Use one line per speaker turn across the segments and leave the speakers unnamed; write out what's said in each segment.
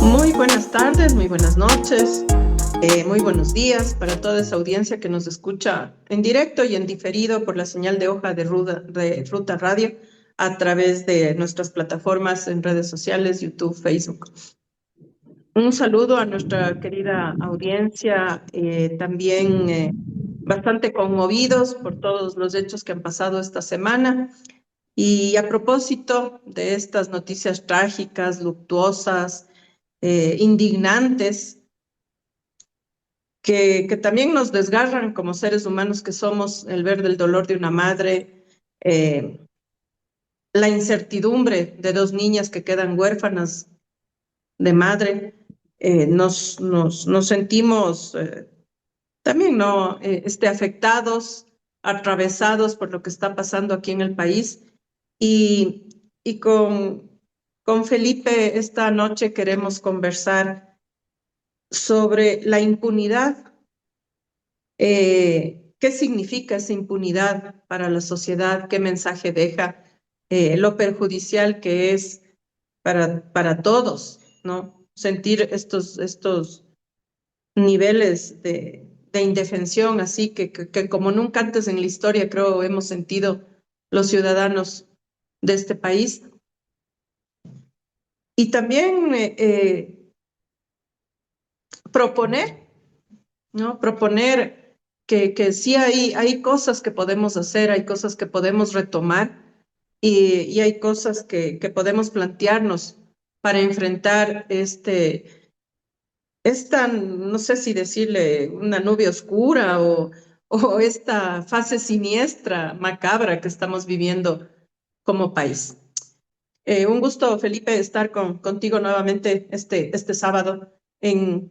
Muy buenas tardes, muy buenas noches, muy buenos días para toda esa audiencia que nos escucha en directo y en diferido por la señal de hoja de Ruta Radio a través de nuestras plataformas en redes sociales, YouTube, Facebook. Un saludo a nuestra querida audiencia, también bastante conmovidos por todos los hechos que han pasado esta semana. Y a propósito de estas noticias trágicas, luctuosas, indignantes, que también nos desgarran como seres humanos que somos, el ver del dolor de una madre, eh, la incertidumbre de dos niñas que quedan huérfanas de madre, nos sentimos también ¿no? Afectados, atravesados por lo que está pasando aquí en el país. Y, y con Felipe esta noche queremos conversar sobre la impunidad. ¿Qué significa esa impunidad para la sociedad? ¿Qué mensaje deja? Lo perjudicial que es para todos, ¿no? Sentir estos niveles de indefensión, así que como nunca antes en la historia creo hemos sentido los ciudadanos de este país. Y también proponer, ¿no? Proponer que sí hay cosas que podemos hacer, hay cosas que podemos retomar y hay cosas que podemos plantearnos para enfrentar esta, no sé si decirle una nube oscura o esta fase siniestra, macabra que estamos viviendo como país. Un gusto, Felipe, estar contigo nuevamente este sábado en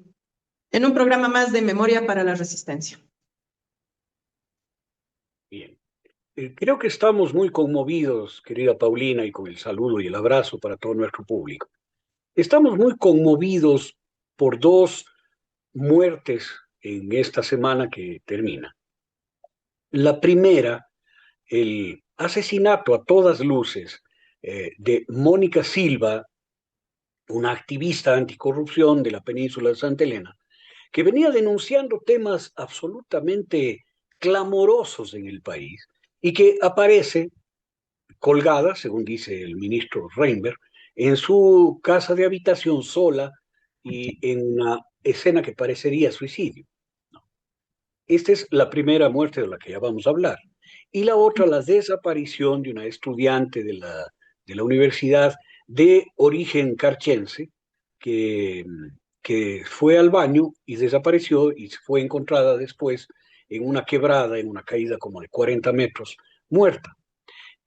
un programa más de Memoria para la Resistencia.
Bien. Creo que estamos muy conmovidos, querida Paulina, y con el saludo y el abrazo para todo nuestro público. Estamos muy conmovidos por dos muertes en esta semana que termina. La primera, el asesinato a todas luces de Mónica Silva, una activista anticorrupción de la península de Santa Elena, que venía denunciando temas absolutamente clamorosos en el país y que aparece colgada, según dice el ministro Reinberg, en su casa de habitación sola y en una escena que parecería suicidio. Esta es la primera muerte de la que ya vamos a hablar. Y la otra, la desaparición de una estudiante de la universidad de origen carchense que, que fue al baño y desapareció y fue encontrada después en una quebrada, en una caída como de 40 metros, muerta.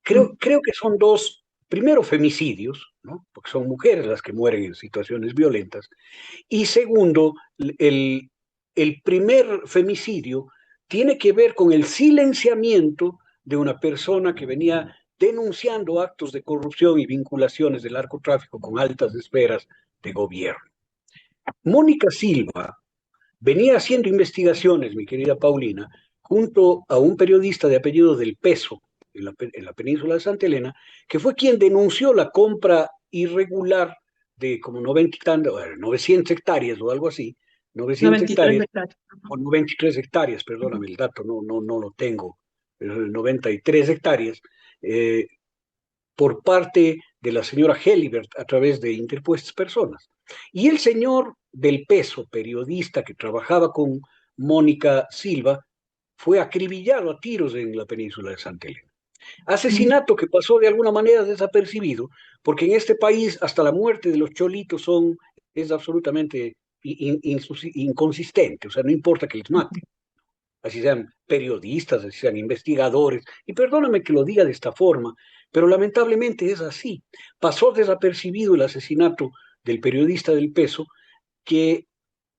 Creo que son dos, primero, femicidios, ¿no? Porque son mujeres las que mueren en situaciones violentas, y segundo, el, el primer femicidio tiene que ver con el silenciamiento de una persona que venía denunciando actos de corrupción y vinculaciones del narcotráfico con altas esferas de gobierno. Mónica Silva venía haciendo investigaciones, mi querida Paulina, junto a un periodista de apellido del Peso en la península de Santa Elena, que fue quien denunció la compra irregular de como 90 900 hectáreas o algo así, 900
93
hectáreas,
hectáreas.
o 93 hectáreas, perdóname el dato, no lo tengo, 93 hectáreas, eh, por parte de la señora Helibert a través de interpuestas personas. Y el señor del Peso, periodista que trabajaba con Mónica Silva, fue acribillado a tiros en la península de Santa Elena. Asesinato que pasó de alguna manera desapercibido, porque en este país hasta la muerte de los cholitos es absolutamente inconsistente, o sea, no importa que les maten, así sean periodistas, así sean investigadores, y perdóname que lo diga de esta forma, pero lamentablemente es así. Pasó desapercibido el asesinato del periodista del Peso, que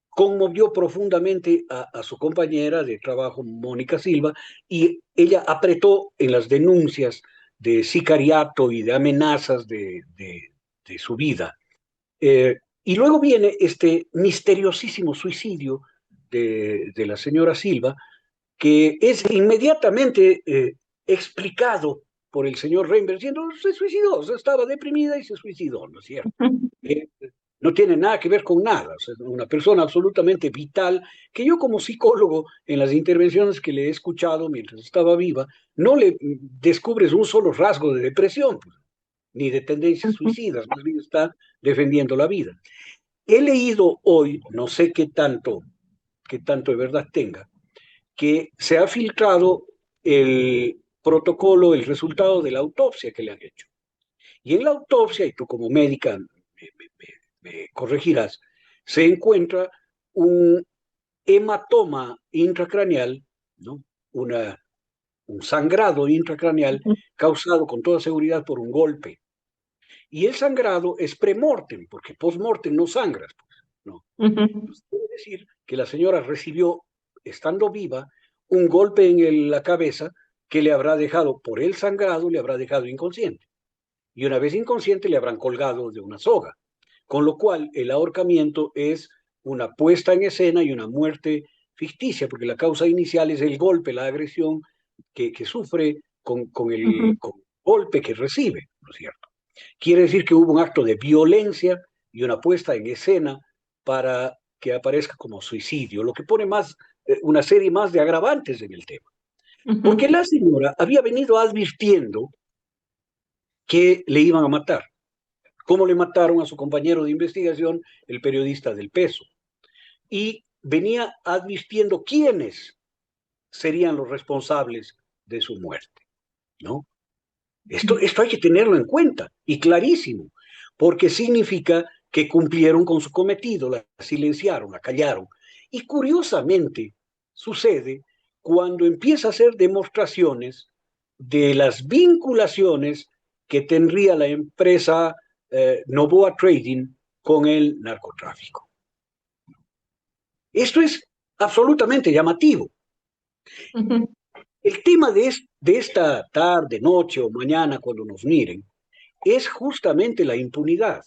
conmovió profundamente a su compañera de trabajo, Mónica Silva, y ella apretó en las denuncias de sicariato y de amenazas de su vida. Y luego viene este misteriosísimo suicidio de la señora Silva, que es inmediatamente explicado por el señor Reinberg, diciendo, se suicidó, o sea, estaba deprimida y se suicidó, ¿no es cierto? Eh, no tiene nada que ver con nada. O sea, una persona absolutamente vital, que yo como psicólogo, en las intervenciones que le he escuchado mientras estaba viva, no le descubres un solo rasgo de depresión, pues, ni de tendencias
Ujú,
suicidas, más bien está defendiendo la vida. He leído hoy, no sé qué tanto de verdad tenga, que se ha filtrado el protocolo, el resultado de la autopsia que le han hecho. Y en la autopsia, y tú como médica me corregirás, se encuentra un hematoma intracraneal, ¿no? Una, un sangrado intracraneal
ujú,
causado con toda seguridad por un golpe. Y el sangrado es premortem, porque postmortem no sangras, pues, ¿no?
ujú,
Entonces, quiere decir que la señora recibió, estando viva, un golpe en la cabeza que le habrá dejado, por el sangrado, le habrá dejado inconsciente. Y una vez inconsciente le habrán colgado de una soga. Con lo cual, el ahorcamiento es una puesta en escena y una muerte ficticia, porque la causa inicial es el golpe, la agresión que sufre
ujú.
con el golpe que recibe, ¿no es cierto? Quiere decir que hubo un acto de violencia y una puesta en escena para que aparezca como suicidio, lo que pone más, una serie más de agravantes en el tema. Porque
Ujú,
la señora había venido advirtiendo que le iban a matar, como le mataron a su compañero de investigación, el periodista del Peso, y venía advirtiendo quiénes serían los responsables de su muerte, ¿no? Esto hay que tenerlo en cuenta, y clarísimo, porque significa que cumplieron con su cometido, la silenciaron, la callaron. Y curiosamente sucede cuando empieza a hacer demostraciones de las vinculaciones que tendría la empresa Novoa Trading con el narcotráfico. Esto es absolutamente llamativo.
ujú,
El tema de esta tarde, noche o mañana, cuando nos miren, es justamente la impunidad.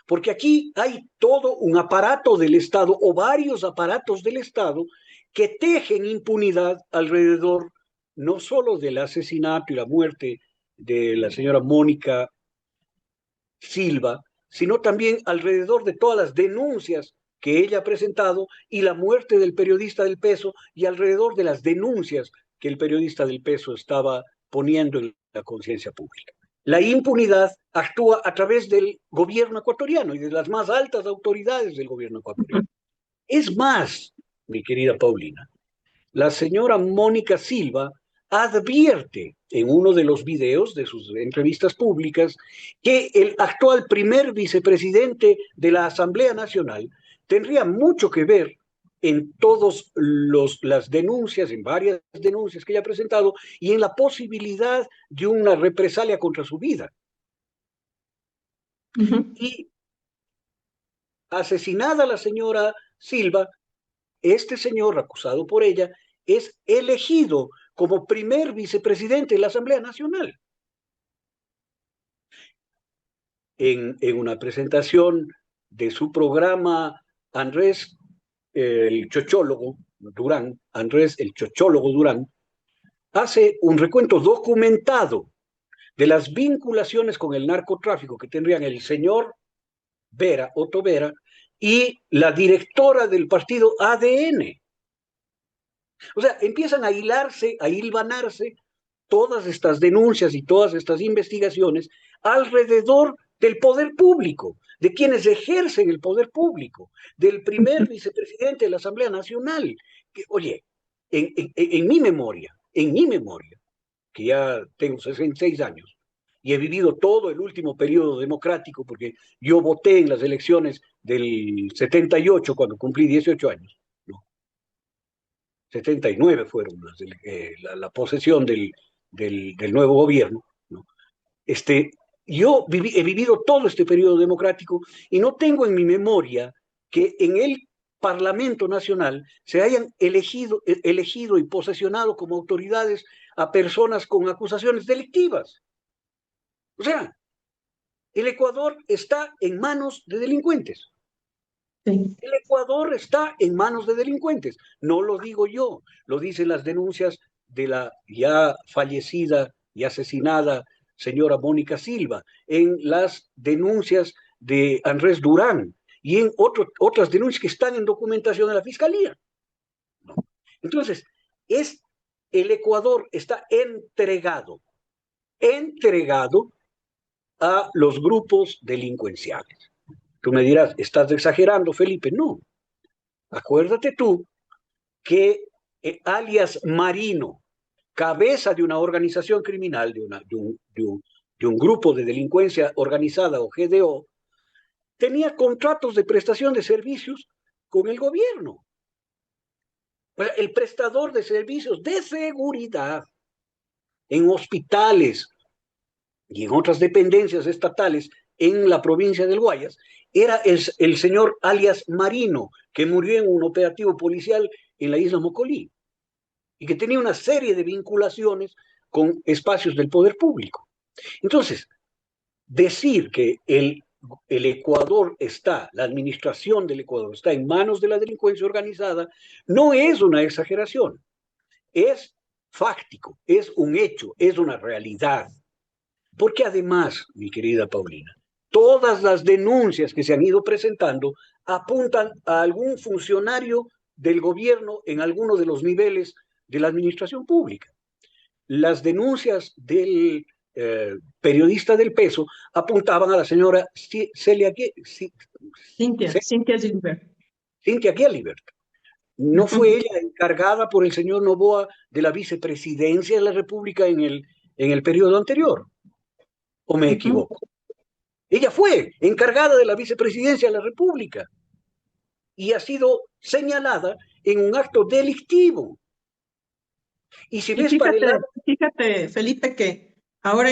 Porque aquí hay todo un aparato del Estado o varios aparatos del Estado que tejen impunidad alrededor no solo del asesinato y la muerte de la señora Mónica Silva, sino también alrededor de todas las denuncias que ella ha presentado y la muerte del periodista del Peso y alrededor de las denuncias que el periodista del Peso estaba poniendo en la conciencia pública. La impunidad actúa a través del gobierno ecuatoriano y de las más altas autoridades del gobierno
ujú,
ecuatoriano. Es más, mi querida Paulina, la señora Mónica Silva advierte en uno de los videos de sus entrevistas públicas que el actual primer vicepresidente de la Asamblea Nacional tendría mucho que ver en todas las denuncias, en varias denuncias que ella ha presentado y en la posibilidad de una represalia contra su vida.
ujú.
Y asesinada la señora Silva, este señor acusado por ella es elegido como primer vicepresidente de la Asamblea Nacional. En una presentación de su programa, Andrés, el chochólogo Durán, Andrés el chochólogo Durán, hace un recuento documentado de las vinculaciones con el narcotráfico que tendrían el señor Vera, Otto Vera, y la directora del partido ADN. O sea, empiezan a hilarse, a hilvanarse todas estas denuncias y todas estas investigaciones alrededor del poder público, de quienes ejercen el poder público, del primer vicepresidente de la Asamblea Nacional. Que, oye, en mi memoria, que ya tengo 66 años, y he vivido todo el último periodo democrático, porque yo voté en las elecciones del 78 cuando cumplí 18 años, ¿no? 79 fueron la posesión del nuevo gobierno, ¿no? Este, he vivido todo este periodo democrático y no tengo en mi memoria que en el Parlamento Nacional se hayan elegido y posesionado como autoridades a personas con acusaciones delictivas. O sea, el Ecuador está en manos de delincuentes.
Sí.
El Ecuador está en manos de delincuentes. No lo digo yo, lo dicen las denuncias de la ya fallecida y asesinada señora Mónica Silva, en las denuncias de Andrés Durán, y en otras denuncias que están en documentación de la Fiscalía. Entonces, el Ecuador está entregado a los grupos delincuenciales. Tú me dirás, ¿estás exagerando, Felipe? No. Acuérdate tú que alias Marino, cabeza de una organización criminal, de un grupo de delincuencia organizada o GDO, tenía contratos de prestación de servicios con el gobierno. El prestador de servicios de seguridad en hospitales y en otras dependencias estatales en la provincia del Guayas era el señor alias Marino, que murió en un operativo policial en la isla Mocolí y que tenía una serie de vinculaciones con espacios del poder público. Entonces, decir que el Ecuador la administración del Ecuador está en manos de la delincuencia organizada, no es una exageración, es fáctico, es un hecho, es una realidad. Porque además, mi querida Paulina, todas las denuncias que se han ido presentando apuntan a algún funcionario del gobierno en alguno de los niveles de la administración pública. Las denuncias del periodista del Peso apuntaban a la señora
Cintia Gilbert.
Cintia Gelibert. ¿No fue ella encargada por el señor Noboa de la vicepresidencia de la República en el periodo anterior? ¿O me equivoco? Ella fue encargada de la vicepresidencia de la República y ha sido señalada en un acto delictivo. Y si ves para el lado...
Fíjate, Felipe, que ahora,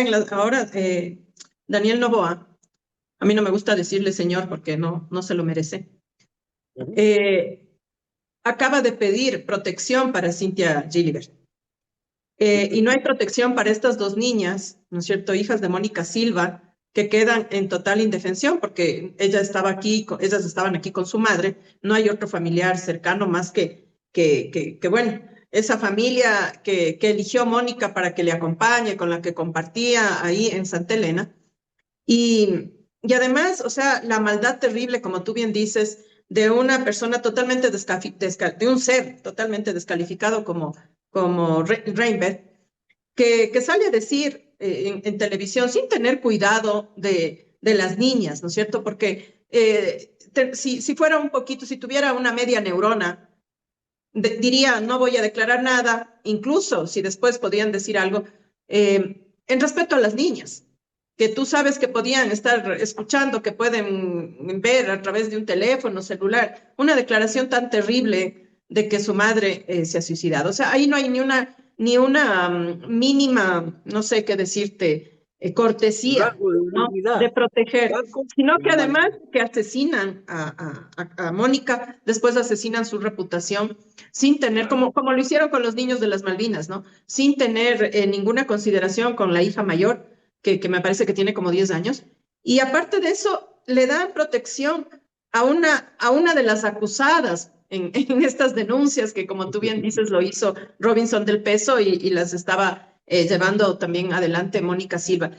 Daniel Noboa, a mí no me gusta decirle señor porque no se lo merece, acaba de pedir protección para Cintia Gilibert. Y no hay protección para estas dos niñas, ¿no es cierto?, hijas de Mónica Silva, que quedan en total indefensión porque ellas estaban aquí con su madre, no hay otro familiar cercano más que bueno, esa familia que eligió Mónica para que le acompañe, con la que compartía ahí en Santa Elena. Y además, o sea, la maldad terrible, como tú bien dices, de una persona totalmente de un ser totalmente descalificado como Reinberg, que sale a decir en televisión sin tener cuidado de las niñas, ¿no es cierto? Porque si fuera un poquito, si tuviera una media neurona, diría, no voy a declarar nada, incluso si después podían decir algo, en respeto a las niñas, que tú sabes que podían estar escuchando, que pueden ver a través de un teléfono celular, una declaración tan terrible de que su madre se ha suicidado. O sea, ahí no hay ni una mínima, no sé qué decirte, cortesía,
Rasgo de
¿no?,
humanidad.
de proteger,
Rasgo
sino
de
que además
humanidad.
que asesinan a Mónica, después asesinan su reputación sin tener, como lo hicieron con los niños de las Malvinas, ¿no? Sin tener ninguna consideración con la hija mayor, que me parece que tiene como 10 años. Y aparte de eso, le dan protección a una de las acusadas en estas denuncias, que como tú bien dices, lo hizo Robinson del Peso y las estaba llevando también adelante Mónica Silva.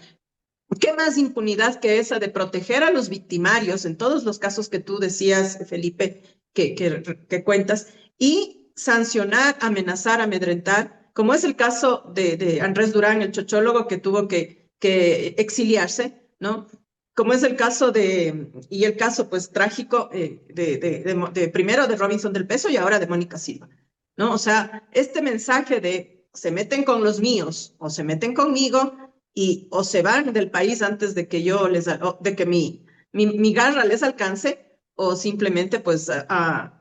¿Qué más impunidad que esa de proteger a los victimarios en todos los casos que tú decías, Felipe, que cuentas, y sancionar, amenazar, amedrentar, como es el caso de Andrés Durán, el chochólogo que tuvo que exiliarse, ¿no? Como es el caso y el caso pues trágico primero de Robinson del Peso y ahora de Mónica Silva, ¿no? O sea, este mensaje de se meten con los míos o se meten conmigo o se van del país antes de que de que mi garra les alcance, o simplemente pues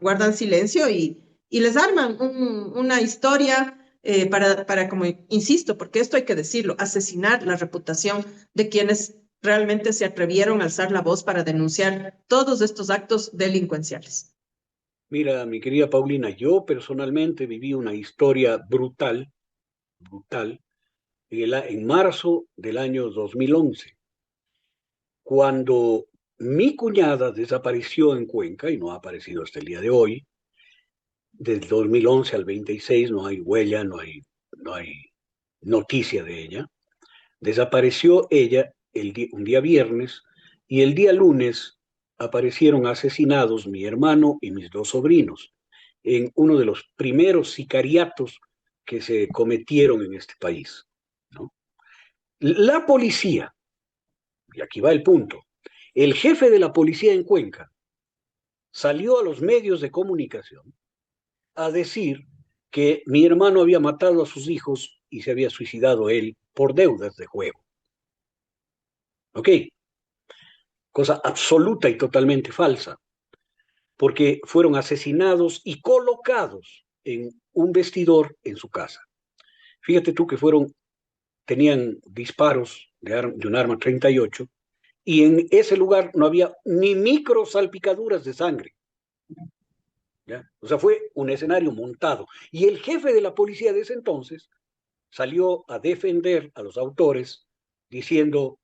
guardan silencio y les arman una historia como insisto, porque esto hay que decirlo, asesinar la reputación de quienes realmente se atrevieron a alzar la voz para denunciar todos estos actos delincuenciales.
Mira, mi querida Paulina, yo personalmente viví una historia brutal, brutal, en marzo del año 2011, cuando mi cuñada desapareció en Cuenca y no ha aparecido hasta el día de hoy. Del 2011 al 26 no hay huella, no hay noticia de ella. Desapareció ella un día viernes y el día lunes aparecieron asesinados mi hermano y mis dos sobrinos en uno de los primeros sicariatos que se cometieron en este país, ¿no? La policía, y aquí va el punto, el jefe de la policía en Cuenca salió a los medios de comunicación a decir que mi hermano había matado a sus hijos y se había suicidado él por deudas de juego. ¿Ok? Cosa absoluta y totalmente falsa, porque fueron asesinados y colocados en un vestidor en su casa. Fíjate tú que tenían disparos de un arma 38 y en ese lugar no había ni micro salpicaduras de sangre. ¿Ya? O sea, fue un escenario montado. Y el jefe de la policía de ese entonces salió a defender a los autores diciendo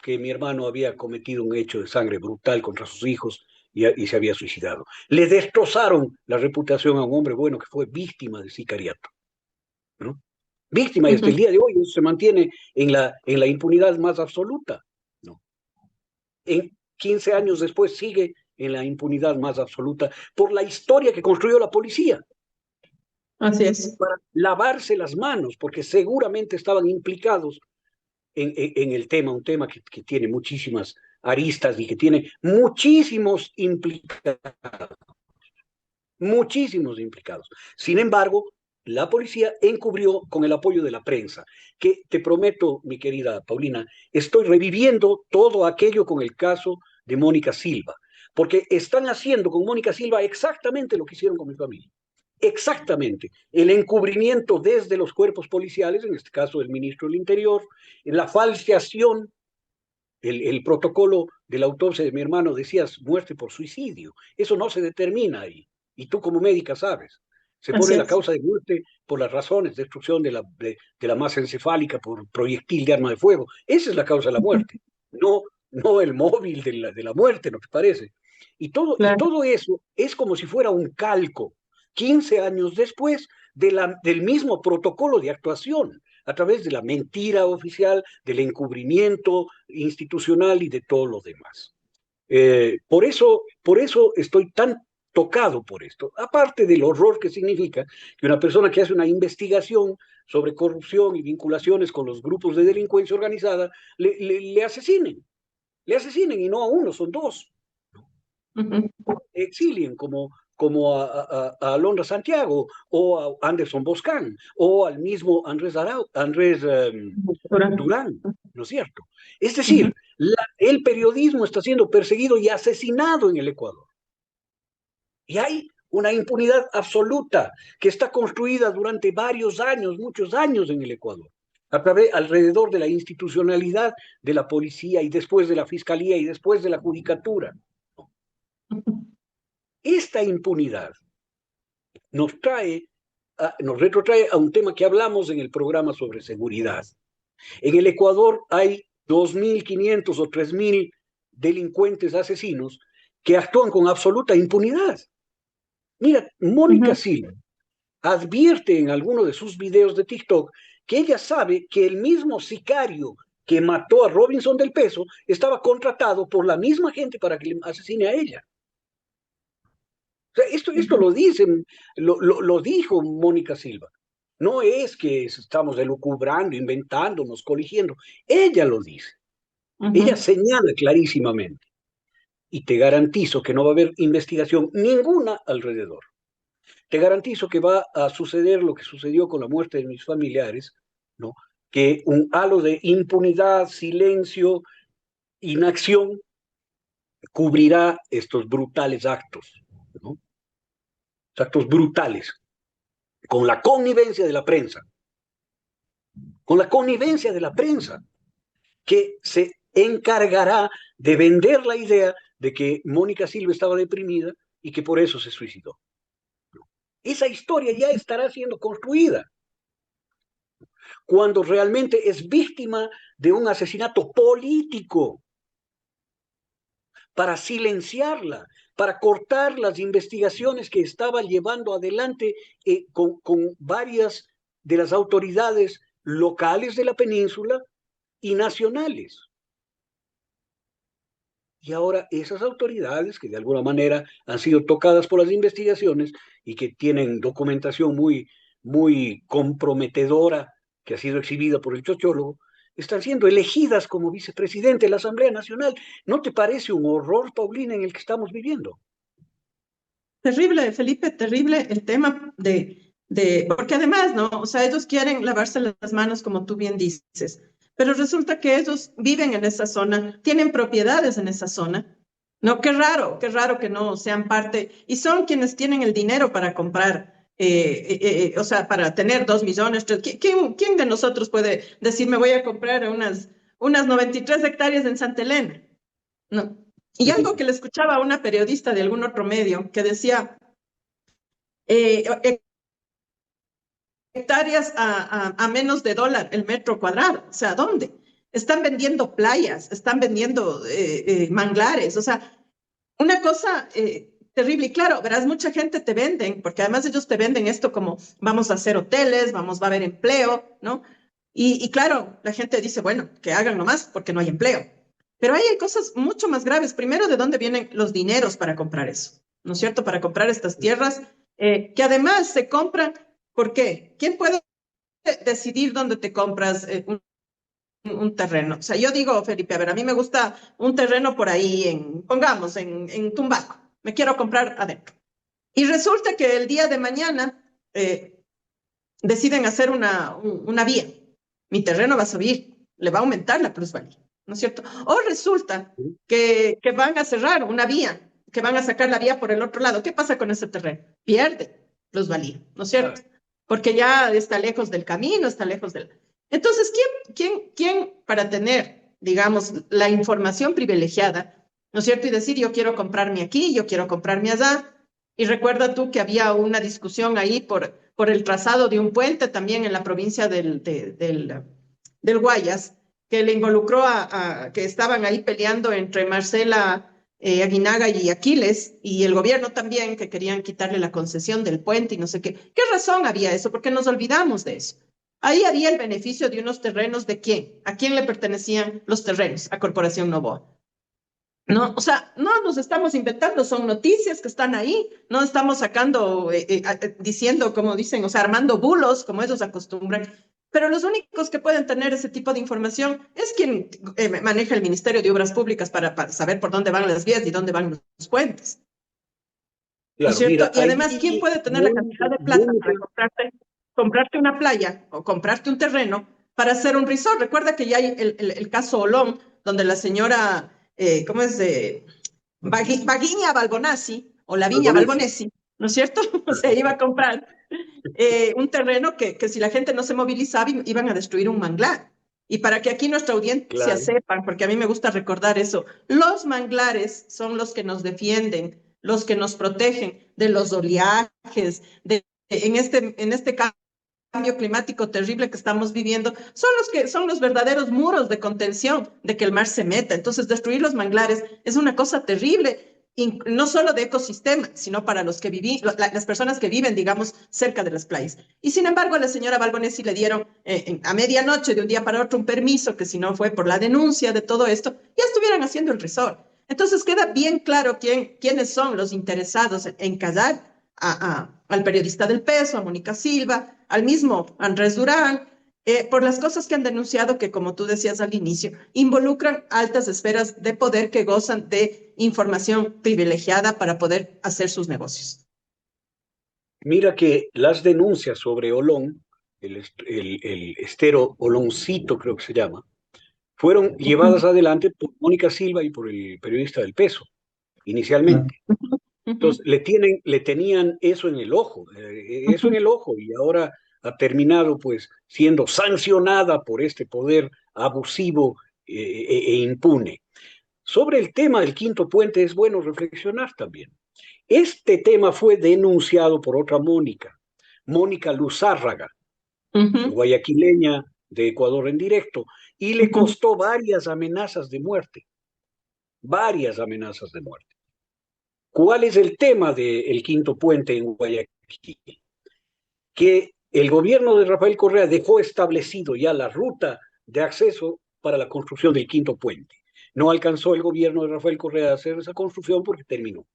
que mi hermano había cometido un hecho de sangre brutal contra sus hijos y se había suicidado. Le destrozaron la reputación a un hombre bueno que fue víctima de sicariato, ¿no? Víctima, y hasta el día de hoy se mantiene en la impunidad más absoluta, ¿no? En 15 años después sigue en la impunidad más absoluta por la historia que construyó la policía.
Así es.
Para lavarse las manos, porque seguramente estaban implicados en el tema, un tema que tiene muchísimas aristas y que tiene muchísimos implicados. Sin embargo, la policía encubrió con el apoyo de la prensa, que te prometo, mi querida Paulina, estoy reviviendo todo aquello con el caso de Mónica Silva, porque están haciendo con Mónica Silva exactamente lo que hicieron con mi familia. Exactamente, el encubrimiento desde los cuerpos policiales, en este caso el ministro del Interior, la falseación, el protocolo de la autopsia de mi hermano decías muerte por suicidio, eso no se determina ahí, y tú como médica sabes, se
Así
pone la
es.
causa de muerte por las razones de destrucción de la masa encefálica por proyectil de arma de fuego, esa es la causa de la muerte, no el móvil de la muerte, ¿no te parece? Y
Claro.
todo eso es como si fuera un calco 15 años después del mismo protocolo de actuación, a través de la mentira oficial, del encubrimiento institucional y de todo lo demás. Por eso estoy tan tocado por esto, aparte del horror que significa que una persona que hace una investigación sobre corrupción y vinculaciones con los grupos de delincuencia organizada le asesinen y no a uno, son dos, exilien como a Alondra Santiago o a Anderson Boscan o al mismo Andrés Durán, ¿no es cierto? Es decir, el periodismo está siendo perseguido y asesinado en el Ecuador. Y hay una impunidad absoluta que está construida durante varios años, muchos años en el Ecuador, alrededor de la institucionalidad de la policía y después de la fiscalía y después de la judicatura. Esta impunidad nos retrotrae a un tema que hablamos en el programa sobre seguridad. En el Ecuador hay 2.500 o 3.000 delincuentes asesinos que actúan con absoluta impunidad. Mira, Mónica Silva advierte en alguno de sus videos de TikTok que ella sabe que el mismo sicario que mató a Robinson del Peso estaba contratado por la misma gente para que le asesine a ella. O sea, esto lo dijo Mónica Silva. No es que estamos elucubrando, inventándonos, coligiendo. Ella lo dice. Ella señala clarísimamente. Y te garantizo que no va a haber investigación ninguna alrededor. Te garantizo que va a suceder lo que sucedió con la muerte de mis familiares, ¿no? Que un halo de impunidad, silencio, inacción cubrirá estos brutales actos, ¿no? Actos brutales, con la connivencia de la prensa, que se encargará de vender la idea de que Mónica Silva estaba deprimida y que por eso se suicidó. Esa historia ya estará siendo construida cuando realmente es víctima de un asesinato político para silenciarla, para cortar las investigaciones que estaba llevando adelante con varias de las autoridades locales de la península y nacionales. Y ahora esas autoridades, que de alguna manera han sido tocadas por las investigaciones y que tienen documentación muy comprometedora, que ha sido exhibida por el sociólogo, están siendo elegidas como vicepresidente de la Asamblea Nacional. ¿No te parece un horror, Paulina, en el que estamos viviendo?
Terrible, Felipe, terrible el tema porque además, ¿no? O sea, ellos quieren lavarse las manos, como tú bien dices, pero resulta que ellos viven en esa zona, tienen propiedades en esa zona, ¿no? Qué raro que no sean parte, y son quienes tienen el dinero para comprar, o sea, para tener 2 millones. ¿Quién de nosotros puede decir, me voy a comprar unas 93 hectáreas en Santa Elena? No. Y algo que le escuchaba a una periodista de algún otro medio que decía, eh, hectáreas a menos de dólar el metro cuadrado. O sea, ¿dónde? Están vendiendo playas, están vendiendo manglares. O sea, una cosa terrible. Y claro, verás, mucha gente te venden, porque además ellos te venden esto como vamos a hacer hoteles, va a haber empleo, ¿no? Y claro, la gente dice, bueno, que hagan nomás porque no hay empleo. Pero ahí hay cosas mucho más graves. Primero, ¿de dónde vienen los dineros para comprar eso? ¿No es cierto? Para comprar estas tierras que además se compran. ¿Por qué? ¿Quién puede decidir dónde te compras un terreno? O sea, yo digo, Felipe, a ver, a mí me gusta un terreno por ahí, pongamos, en Tumbaco. Me quiero comprar adentro. Y resulta que el día de mañana deciden hacer una vía. Mi terreno va a subir, le va a aumentar la plusvalía, ¿no es cierto? O resulta que van a cerrar una vía, que van a sacar la vía por el otro lado. ¿Qué pasa con ese terreno? Pierde plusvalía, ¿no es cierto? Porque ya está lejos del camino, está lejos del... Entonces, ¿quién para tener, digamos, la información privilegiada, ¿no es cierto? Y decir, yo quiero comprarme aquí, yo quiero comprarme allá. Y recuerda tú que había una discusión ahí por el trazado de un puente también en la provincia del Guayas, que le involucró que estaban ahí peleando entre Marcela Aguinaga y Aquiles, y el gobierno también, que querían quitarle la concesión del puente y no sé qué. ¿Qué razón había eso? Porque nos olvidamos de eso. Ahí había el beneficio de unos terrenos de quién, a quién le pertenecían los terrenos, a Corporación Novoa. No, o sea, no nos estamos inventando, son noticias que están ahí, no estamos sacando, diciendo, como dicen, o sea, armando bulos, como ellos acostumbran, pero los únicos que pueden tener ese tipo de información es quien maneja el Ministerio de Obras Públicas para saber por dónde van las vías y dónde van los puentes, ¿no es
Claro,
cierto?
mira,
Y además, ¿quién puede tener la cantidad de plata para comprarte una playa o comprarte un terreno para hacer un resort? Recuerda que ya hay el caso Olón, donde la señora, ¿cómo es? Vaguiña Balbonasi o la Viña
Albanesi,
Balbonesi, ¿no es cierto? Se iba a comprar un terreno que si la gente no se movilizaba iban a destruir un manglar. Y para que aquí nuestra audiencia
claro.
sepan, porque a mí me gusta recordar eso, los manglares son los que nos defienden, los que nos protegen de los oleajes, en este cambio climático terrible que estamos viviendo, son los que son los verdaderos muros de contención de que el mar se meta. Entonces, destruir los manglares es una cosa terrible, no solo de ecosistema, sino para los que las personas que viven, digamos, cerca de las playas. Y sin embargo, a la señora Balbonesi le dieron a medianoche de un día para otro un permiso que si no fue por la denuncia de todo esto, ya estuvieran haciendo el resort. Entonces queda bien claro quiénes son los interesados en callar al periodista del Peso, a Mónica Silva, al mismo Andrés Durán, por las cosas que han denunciado que, como tú decías al inicio, involucran altas esferas de poder que gozan de información privilegiada para poder hacer sus negocios.
Mira que las denuncias sobre Olón, el estero Oloncito creo que se llama, fueron llevadas adelante por Mónica Silva y por el periodista del Peso, inicialmente. Entonces, le tenían eso en el ojo, y ahora ha terminado pues siendo sancionada por este poder abusivo e impune. Sobre el tema del quinto puente es bueno reflexionar también. Este tema fue denunciado por otra Mónica, Mónica Luzárraga, guayaquileña de Ecuador en directo, y le costó varias amenazas de muerte. ¿Cuál es el tema del quinto puente en Guayaquil? Que el gobierno de Rafael Correa dejó establecido ya la ruta de acceso para la construcción del quinto puente. No alcanzó el gobierno de Rafael Correa a hacer esa construcción porque terminó.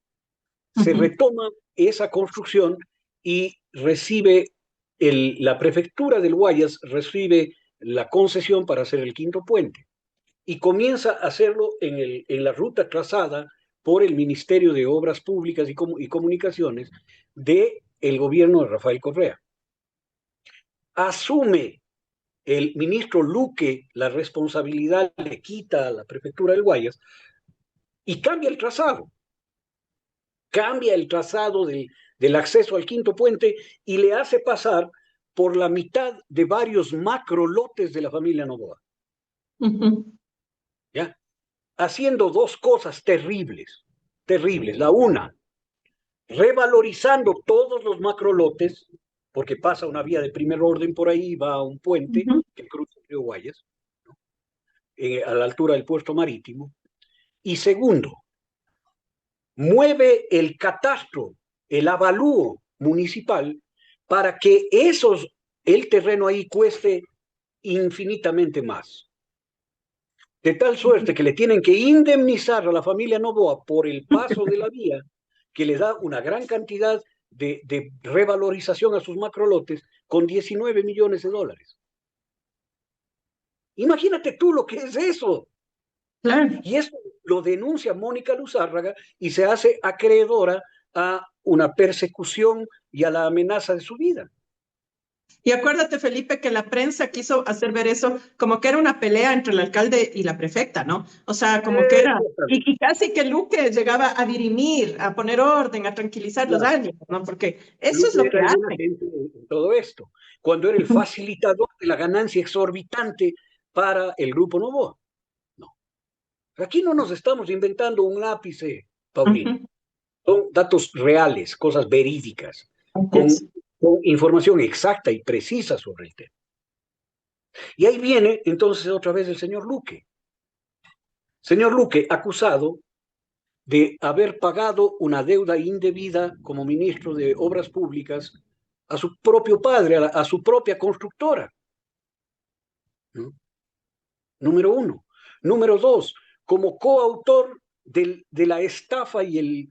Se
Ujú,
retoma esa construcción y recibe la prefectura del Guayas, recibe la concesión para hacer el quinto puente y comienza a hacerlo en la ruta trazada por el Ministerio de Obras Públicas y Comunicaciones del gobierno de Rafael Correa. Asume el ministro Luque la responsabilidad, le quita a la prefectura del Guayas y cambia el trazado del acceso al quinto puente y le hace pasar por la mitad de varios macro lotes de la familia Noboa,
ujú.
¿ya? Haciendo dos cosas terribles, terribles. La una, revalorizando todos los macrolotes, porque pasa una vía de primer orden por ahí, va a un puente
Ujú.
que cruza el río Guayas, ¿no? A la altura del puerto marítimo. Y segundo, mueve el catastro, el avalúo municipal, para que el terreno ahí cueste infinitamente más. De tal suerte que le tienen que indemnizar a la familia Noboa por el paso de la vía, que le da una gran cantidad de revalorización a sus macrolotes con 19 millones de dólares. Imagínate tú lo que es eso.
Claro.
Y eso lo denuncia Mónica Luzárraga y se hace acreedora a una persecución y a la amenaza de su vida.
Y acuérdate, Felipe, que la prensa quiso hacer ver eso como que era una pelea entre el alcalde y la prefecta, ¿no? O sea, como que era, y casi que Luque llegaba a dirimir, a poner orden, a tranquilizar los
Claro,
ánimos, ¿no? Porque eso es
Lupe
lo que
era el buen
hacen.
agente en todo esto, cuando era el facilitador de la ganancia exorbitante para el grupo Novoa. No. Aquí no nos estamos inventando un ápice, Paulina.
Ujú.
Son datos reales, cosas verídicas,
Así
con,
es.
con información exacta y precisa sobre el tema. Y ahí viene entonces otra vez el señor Luque. Señor Luque, acusado de haber pagado una deuda indebida como ministro de Obras Públicas a su propio padre, a su propia constructora. ¿No? Número uno. Número dos, como coautor de la estafa y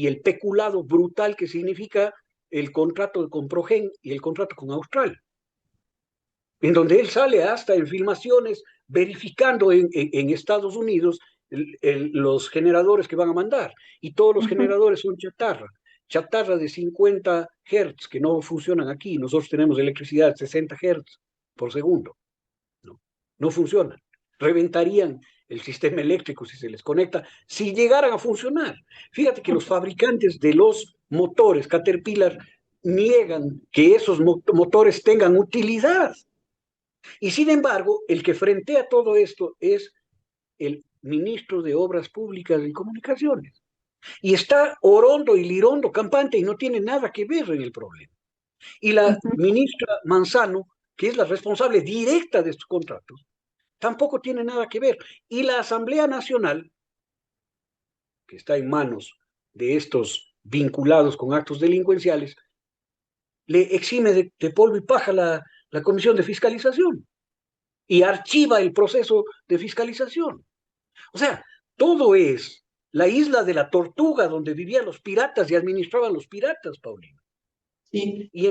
el peculado brutal que significa el contrato con Progen y el contrato con Austral, en donde él sale hasta en filmaciones verificando en Estados Unidos los generadores que van a mandar. Y todos los
Ujú.
generadores son chatarra de 50 Hz que no funcionan aquí. Nosotros tenemos electricidad de 60 Hz por segundo. No, no funcionan. Reventarían el sistema eléctrico si se les conecta, si llegaran a funcionar. Fíjate que los fabricantes de los motores Caterpillar niegan que esos motores tengan utilidad. Y sin embargo, el que frentea todo esto es el ministro de Obras Públicas y Comunicaciones. Y está orondo y lirondo campante y no tiene nada que ver en el problema. Y la
Ujú.
ministra Manzano, que es la responsable directa de estos contratos, tampoco tiene nada que ver. Y la Asamblea Nacional, que está en manos de estos vinculados con actos delincuenciales, le exime de polvo y paja la comisión de fiscalización y archiva el proceso de fiscalización. O sea, todo es la isla de la Tortuga donde vivían los piratas y administraban los piratas, Paulino.
Sí.
Y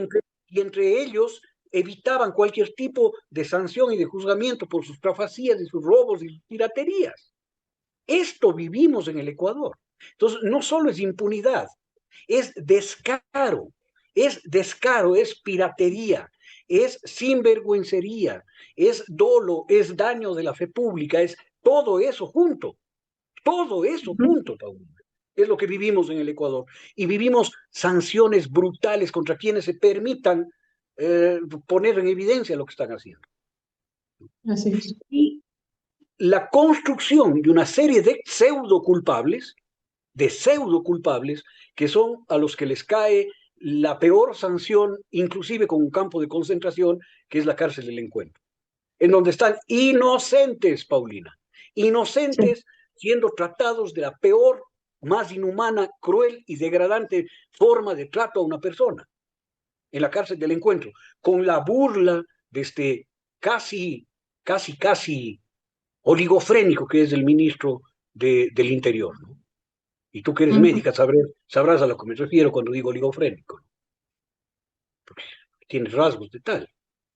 entre ellos evitaban cualquier tipo de sanción y de juzgamiento por sus trafacías y sus robos y sus piraterías. Esto vivimos en el Ecuador. Entonces, no solo es impunidad, es descaro, es piratería, es sinvergüencería, es dolo, es daño de la fe pública, es todo eso
Ujú.
junto, Paulina. Es lo que vivimos en el Ecuador. Y vivimos sanciones brutales contra quienes se permitan poner en evidencia lo que están haciendo.
Así es.
Y la construcción de una serie de pseudo culpables, que son a los que les cae la peor sanción, inclusive con un campo de concentración, que es la cárcel del Encuentro, en donde están inocentes, Paulina,
Sí.
inocentes siendo tratados de la peor, más inhumana, cruel y degradante forma de trato a una persona, en la cárcel del Encuentro, con la burla de este casi oligofrénico que es el ministro del Interior, ¿no? Y tú que eres
Ujú.
médica sabrás a lo que me refiero cuando digo oligofrénico, ¿no? Porque tienes rasgos de tal.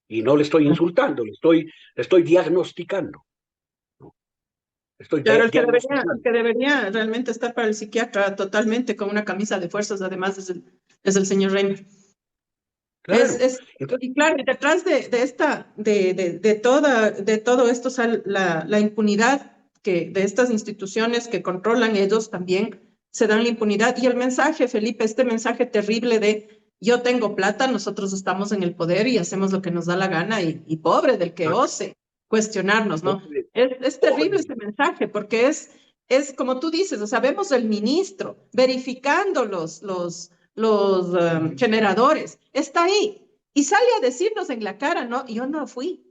Y no le estoy insultando, le estoy diagnosticando, ¿no? Estoy
Claro, el
diagnosticando.
que debería realmente estar para el psiquiatra totalmente con una camisa de fuerzas, además, es el señor Reiner.
Claro.
Es,
Entonces,
y claro, y detrás de todo esto sale la impunidad de estas instituciones que controlan ellos también se dan la impunidad. Y el mensaje, Felipe, este mensaje terrible de yo tengo plata, nosotros estamos en el poder y hacemos lo que nos da la gana y pobre del que ose cuestionarnos, ¿no?
pobre,
Es terrible
pobre.
este mensaje porque es como tú dices, o sea, vemos el ministro verificando los generadores, está ahí y sale a decirnos en la cara, no, yo no fui.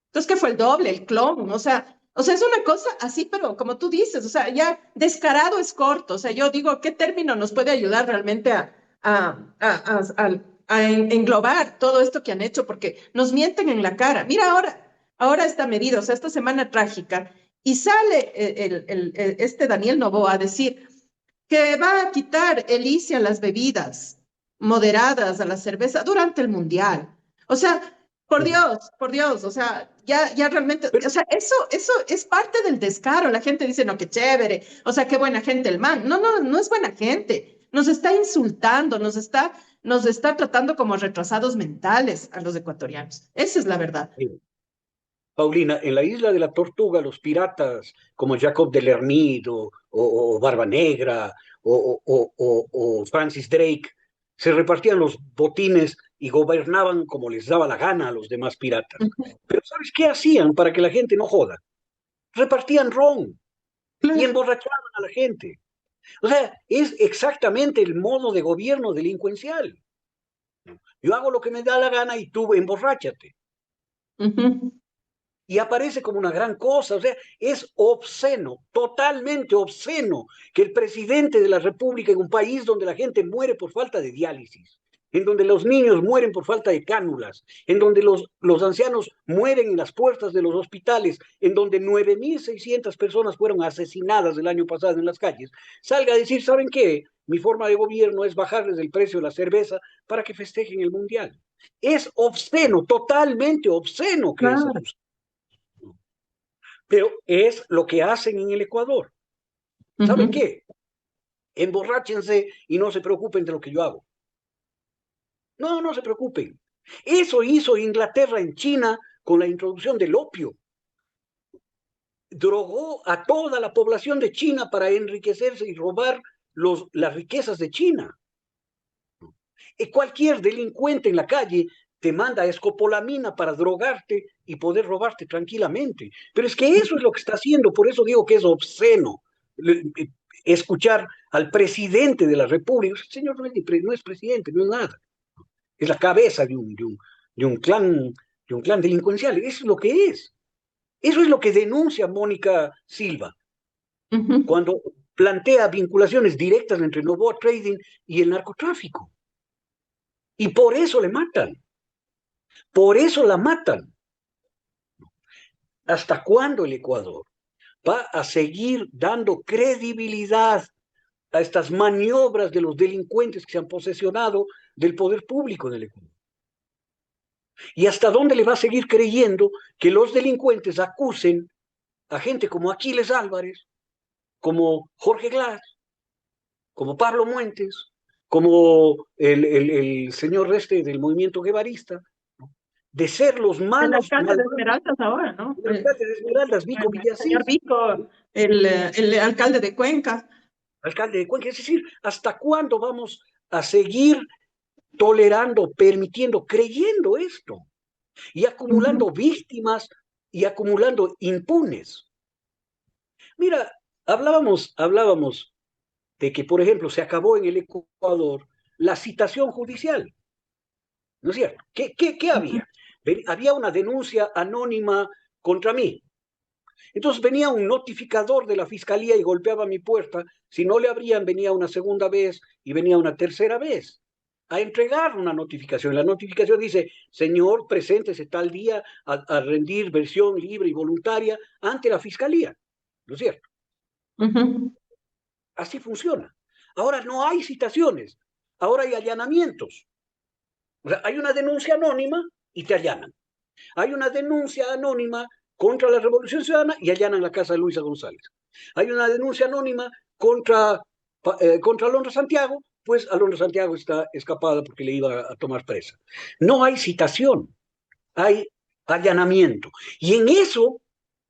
Entonces, ¿qué fue el doble, el clon? O sea, es una cosa así, pero como tú dices, o sea, ya descarado es corto. O sea, yo digo, ¿qué término nos puede ayudar realmente a englobar todo esto que han hecho? Porque nos mienten en la cara. Mira ahora esta medida, o sea, esta semana trágica, y sale este Daniel Noboa a decir que va a quitar el ICE a las bebidas moderadas, a la cerveza, durante el Mundial. O sea, por Dios, o sea, ya realmente,
Pero,
o sea, eso es parte del descaro. La gente dice, no, qué chévere, o sea, qué buena gente el man. No, no, no es buena gente. Nos está insultando, nos está tratando como retrasados mentales a los ecuatorianos. Esa es la verdad.
Paulina, en la isla de la Tortuga, los piratas como Jacob de Lermid o Barba Negra o Francis Drake se repartían los botines y gobernaban como les daba la gana a los demás piratas.
Ujú.
Pero ¿sabes qué hacían para que la gente no joda? Repartían ron y
Claro.
emborrachaban a la gente. O sea, es exactamente el modo de gobierno delincuencial. Yo hago lo que me da la gana y tú emborráchate.
Ujú.
Y aparece como una gran cosa. O sea, es obsceno, totalmente obsceno, que el presidente de la República en un país donde la gente muere por falta de diálisis, en donde los niños mueren por falta de cánulas, en donde los ancianos mueren en las puertas de los hospitales, en donde 9.600 personas fueron asesinadas el año pasado en las calles, salga a decir, ¿saben qué? Mi forma de gobierno es bajarles el precio de la cerveza para que festejen el Mundial. Es obsceno, totalmente obsceno que eso
Claro.
suceda. Pero es lo que hacen en el Ecuador. ¿Saben
Ujú.
qué? Emborráchense y no se preocupen de lo que yo hago. No, no se preocupen. Eso hizo Inglaterra en China con la introducción del opio. Drogó a toda la población de China para enriquecerse y robar las riquezas de China. Cualquier delincuente en la calle te manda escopolamina para drogarte y poder robarte tranquilamente. Pero es que eso es lo que está haciendo, por eso digo que es obsceno escuchar al presidente de la República. El señor no es presidente, no es nada. Es la cabeza de un clan, de un clan delincuencial. Eso es lo que es. Eso es lo que denuncia Mónica Silva
Ujú.
cuando plantea vinculaciones directas entre Novoa Trading y el narcotráfico. Y por eso le matan. Por eso la matan. ¿Hasta cuándo el Ecuador va a seguir dando credibilidad a estas maniobras de los delincuentes que se han posesionado del poder público en el Ecuador? ¿Y hasta dónde le va a seguir creyendo que los delincuentes acusen a gente como Aquiles Álvarez, como Jorge Glass, como Pablo Muentes, como el señor este del movimiento guevarista, ¿no? De ser los
El
malos,
alcalde de
malvados,
Esmeraldas ahora, ¿no?
el alcalde de Esmeraldas, Vico
El señor
Villasís,
Vico, el alcalde de Cuenca.
alcalde de Cuenca. Es decir, ¿hasta cuándo vamos a seguir tolerando, permitiendo, creyendo esto y
Ujú.
acumulando víctimas y acumulando impunes? Mira, hablábamos de que, por ejemplo, se acabó en el Ecuador la citación judicial, ¿no es cierto? ¿Qué
Ujú.
había? Había una denuncia anónima contra mí. Entonces venía un notificador de la fiscalía y golpeaba mi puerta. Si no le abrían, venía una segunda vez y venía una tercera vez. a entregar una notificación. La notificación dice, señor, preséntese tal día a rendir versión libre y voluntaria ante la fiscalía. ¿No es cierto?
Ujú.
Así funciona. Ahora no hay citaciones, ahora hay allanamientos. O sea, hay una denuncia anónima y te allanan. Hay una denuncia anónima contra la Revolución Ciudadana y allanan la casa de Luisa González. Hay una denuncia anónima contra Alondra Santiago, pues Alondra Santiago está escapada porque le iba a tomar presa. No hay citación, hay allanamiento. Y en eso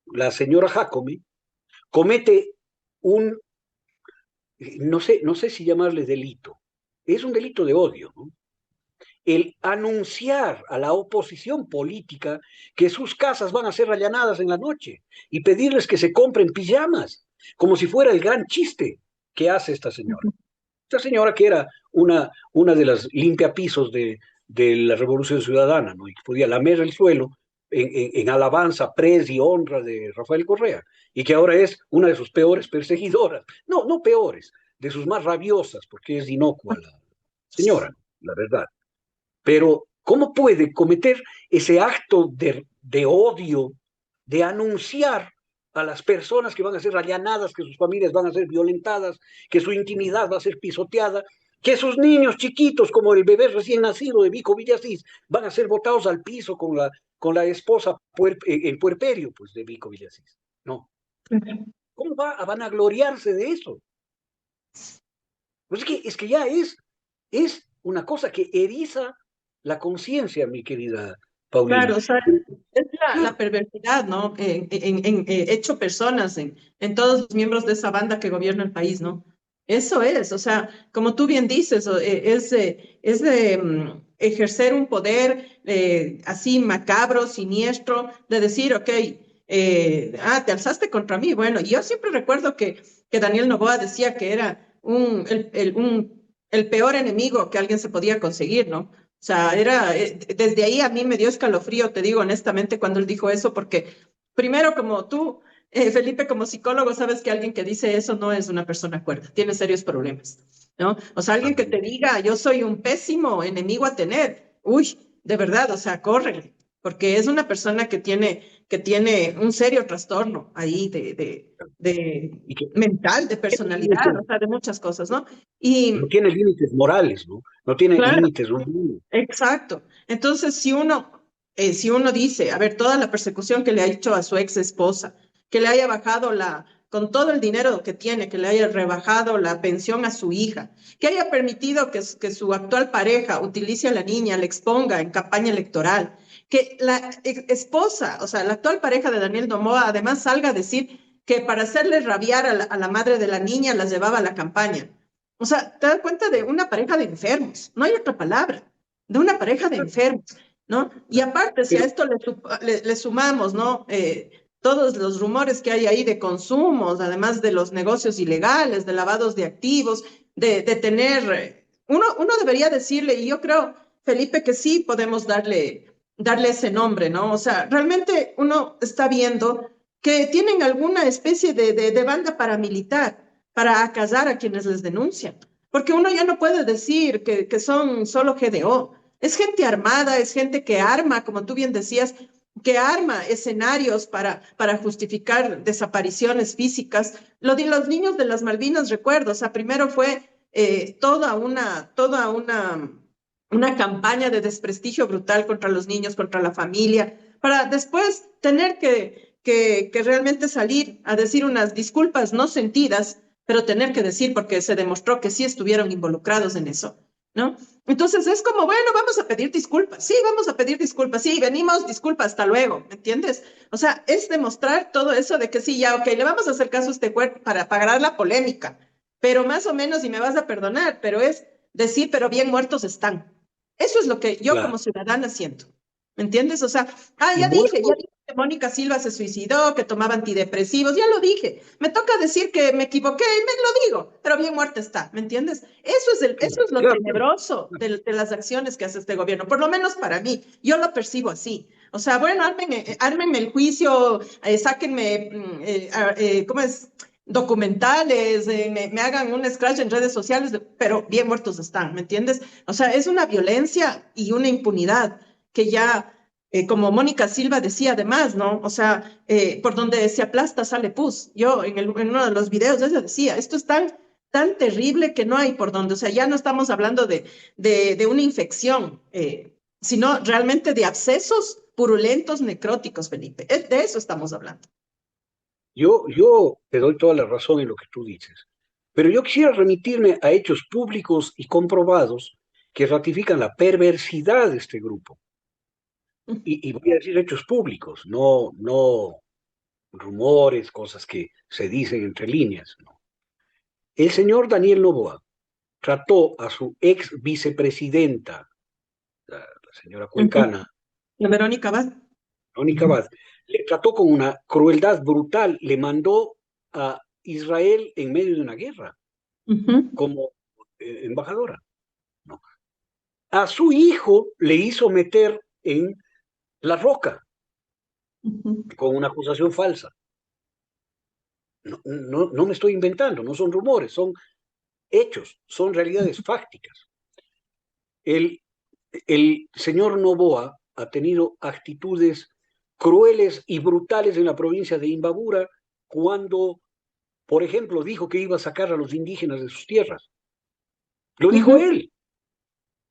la señora Jacome comete un, no sé si llamarle delito, es un delito de odio, ¿no? El anunciar a la oposición política que sus casas van a ser allanadas en la noche y pedirles que se compren pijamas, como si fuera el gran chiste que hace esta señora. Esta señora que era una de las limpiapisos de la Revolución Ciudadana, ¿no? Y que podía lamer el suelo en alabanza, pres y honra de Rafael Correa, y que ahora es una de sus peores perseguidoras. No, no peores, de sus más rabiosas, porque es inocua la señora, la verdad. Pero, ¿cómo puede cometer ese acto de odio, de anunciar a las personas que van a ser allanadas, que sus familias van a ser violentadas, que su intimidad va a ser pisoteada, que sus niños chiquitos, como el bebé recién nacido de Vico Villasís, van a ser botados al piso con la esposa en puerperio, pues, de Vico Villasís? No. ¿Cómo va a vanagloriarse de eso? Pues es que ya es una cosa que eriza la conciencia, mi querida Paulina.
Claro, o sea, es la
Claro,
perversidad, ¿no? Hecho personas en todos los miembros de esa banda que gobierna el país, ¿no? Eso es, o sea, como tú bien dices, es de ejercer un poder así macabro, siniestro, de decir, ok, te alzaste contra mí. Bueno, y yo siempre recuerdo que Daniel Noboa decía que era el peor enemigo que alguien se podía conseguir, ¿no? O sea, desde ahí a mí me dio escalofrío, te digo honestamente, cuando él dijo eso, porque primero, como tú, Felipe, como psicólogo, sabes que alguien que dice eso no es una persona cuerda, tiene serios problemas, ¿no? O sea, alguien que te diga, yo soy un pésimo enemigo a tener, uy, de verdad, o sea, córrele, porque es una persona que tiene un serio trastorno ahí de
y que
mental, de
tiene
personalidad,
límites,
o sea, de muchas cosas, ¿no?
no
Y
tiene límites morales, ¿no? No tiene
claro.
límites humanos.
Exacto. Entonces, si uno dice, a ver, toda la persecución que le ha hecho a su ex esposa, que le haya bajado con todo el dinero que tiene, que le haya rebajado la pensión a su hija, que haya permitido que su actual pareja utilice a la niña, la exponga en campaña electoral, que la esposa, o sea, la actual pareja de Daniel Noboa, además salga a decir que para hacerle rabiar a la madre de la niña las llevaba a la campaña. O sea, te das cuenta de una pareja de enfermos, no hay otra palabra, de una pareja de enfermos, ¿no? Y aparte, si a
Pero
esto le sumamos, ¿no? Todos los rumores que hay ahí de consumos, además de los negocios ilegales, de lavados de activos, de tener, uno debería decirle, y yo creo, Felipe, que sí podemos darle ese nombre, ¿no? O sea, realmente uno está viendo que tienen alguna especie de banda paramilitar para acallar a quienes les denuncian. Porque uno ya no puede decir que son solo GDO. Es gente armada, es gente que arma, como tú bien decías, que arma escenarios para justificar desapariciones físicas. Lo de los niños de las Malvinas, recuerdo, o sea, primero fue toda una campaña de desprestigio brutal contra los niños, contra la familia, para después tener que realmente salir a decir unas disculpas no sentidas, pero tener que decir porque se demostró que sí estuvieron involucrados en eso, ¿no? Entonces es como, bueno, vamos a pedir disculpas, sí, vamos a pedir disculpas, sí, venimos, disculpas, hasta luego, ¿me entiendes? O sea, es demostrar todo eso de que sí, ya, ok, le vamos a hacer caso a este cuerpo para pagar la polémica, pero más o menos, y me vas a perdonar, pero es decir, pero bien muertos están. Eso es lo que yo
claro,
como ciudadana siento, ¿me entiendes? O sea,
y
ya dije que Mónica Silva se suicidó, que tomaba antidepresivos, ya lo dije. Me toca decir que me equivoqué, me lo digo, pero bien muerta está, ¿me entiendes? Eso es lo
claro,
tenebroso de las acciones que hace este gobierno, por lo menos para mí. Yo lo percibo así. O sea, bueno, ármenme el juicio, sáquenme, ¿cómo es? documentales, me hagan un scratch en redes sociales, pero bien muertos están, ¿me entiendes? O sea, es una violencia y una impunidad que ya, como Mónica Silva decía además, ¿no? O sea, por donde se aplasta sale pus. Yo en uno de los videos ella decía, esto es tan terrible que no hay por donde, o sea, ya no estamos hablando de una infección, sino realmente de abscesos purulentos necróticos, Felipe. De eso estamos hablando.
Yo te doy toda la razón en lo que tú dices, pero yo quisiera remitirme a hechos públicos y comprobados que ratifican la perversidad de este grupo. Y voy a decir hechos públicos, no rumores, cosas que se dicen entre líneas. No. El señor Daniel Noboa trató a su ex vicepresidenta, la señora
Ujú.
cuencana,
La Verónica Abad.
Mónica Abad, le trató con una crueldad brutal, le mandó a Israel en medio de una guerra
Ujú,
como embajadora. ¿No? A su hijo le hizo meter en La Roca
ujú,
con una acusación falsa. No me estoy inventando, no son rumores, son hechos, son realidades fácticas. El, el señor Noboa ha tenido actitudes crueles y brutales en la provincia de Imbabura cuando, por ejemplo, dijo que iba a sacar a los indígenas de sus tierras. Lo dijo
ujú,
él.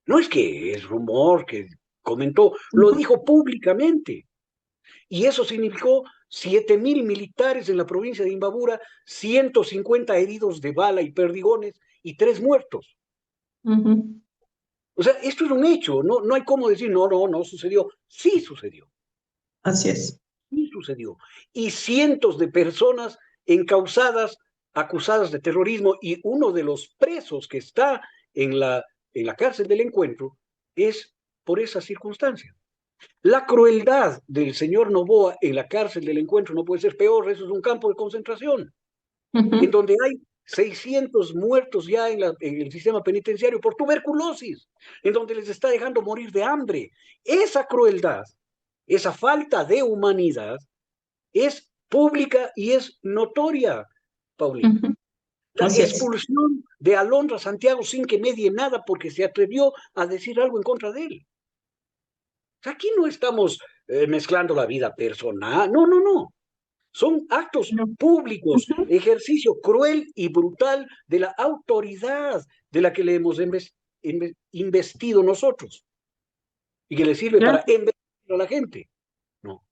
No es que es rumor que comentó, lo
ujú,
dijo públicamente. Y eso significó 7.000 militares en la provincia de Imbabura, 150 heridos de bala y perdigones y 3 muertos.
ujú.
O sea, esto es un hecho, no hay cómo decir, no sucedió. Sí sucedió,
Así es.
sí sucedió. Y cientos de personas encausadas, acusadas de terrorismo, y uno de los presos que está en la cárcel del encuentro es por esa circunstancia. La crueldad del señor Noboa en la cárcel del encuentro no puede ser peor, eso es un campo de concentración, en
Ujú,
donde hay 600 muertos ya en el sistema penitenciario por tuberculosis, en donde les está dejando morir de hambre. Esa crueldad, esa falta de humanidad es pública y es notoria, Paulina.
ujú.
La
Así es.
expulsión de Alondra Santiago sin que medie nada porque se atrevió a decir algo en contra de él. Aquí no estamos mezclando la vida personal, no. Son actos
No.
públicos,
Ujú.
ejercicio cruel y brutal de la autoridad de la que le hemos investido nosotros y que le sirve para
Claro.
investir a la gente. No.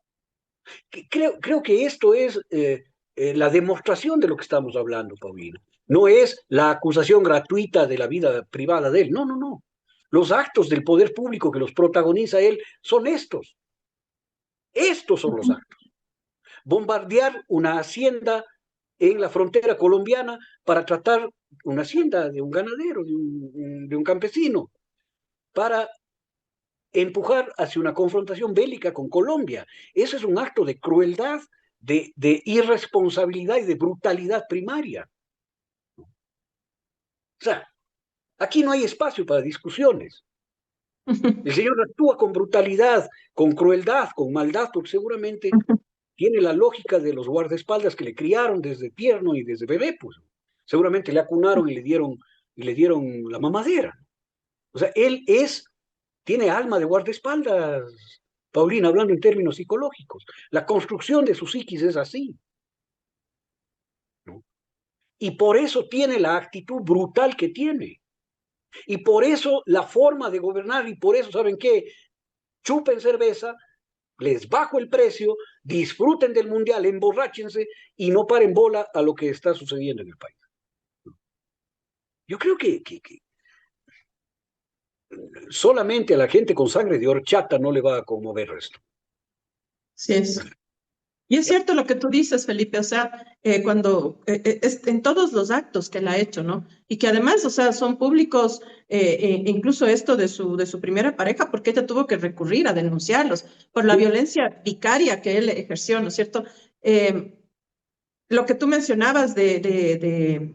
Creo que esto es la demostración de lo que estamos hablando, Paulina. No es la acusación gratuita de la vida privada de él. No. Los actos del poder público que los protagoniza él son estos. Estos son los
Ujú,
actos. Bombardear una hacienda en la frontera colombiana para tratar una hacienda de un ganadero, de un campesino, para empujar hacia una confrontación bélica con Colombia. Eso es un acto de crueldad, de irresponsabilidad y de brutalidad primaria. O sea, aquí no hay espacio para discusiones.
ujú,
El señor actúa con brutalidad, con crueldad, con maldad, porque seguramente
ujú.
tiene la lógica de los guardaespaldas que le criaron desde tierno y desde bebé, pues. Seguramente le acunaron y le dieron la mamadera. O sea, tiene alma de guardaespaldas, Paulina, hablando en términos psicológicos. La construcción de su psiquis es así, ¿no? Y por eso tiene la actitud brutal que tiene. Y por eso la forma de gobernar, y por eso, ¿saben qué? Chupen cerveza, les bajo el precio, disfruten del mundial, emborráchense y no paren bola a lo que está sucediendo en el país. Yo creo que solamente a la gente con sangre de horchata no le va a conmover esto.
Así es. Y es cierto lo que tú dices, Felipe, o sea, cuando es en todos los actos que él ha hecho, ¿no? Y que además, o sea, son públicos, incluso esto de su primera pareja, porque ella tuvo que recurrir a denunciarlos por la
Sí,
violencia vicaria que él ejerció, ¿no es cierto? Eh, lo que tú mencionabas de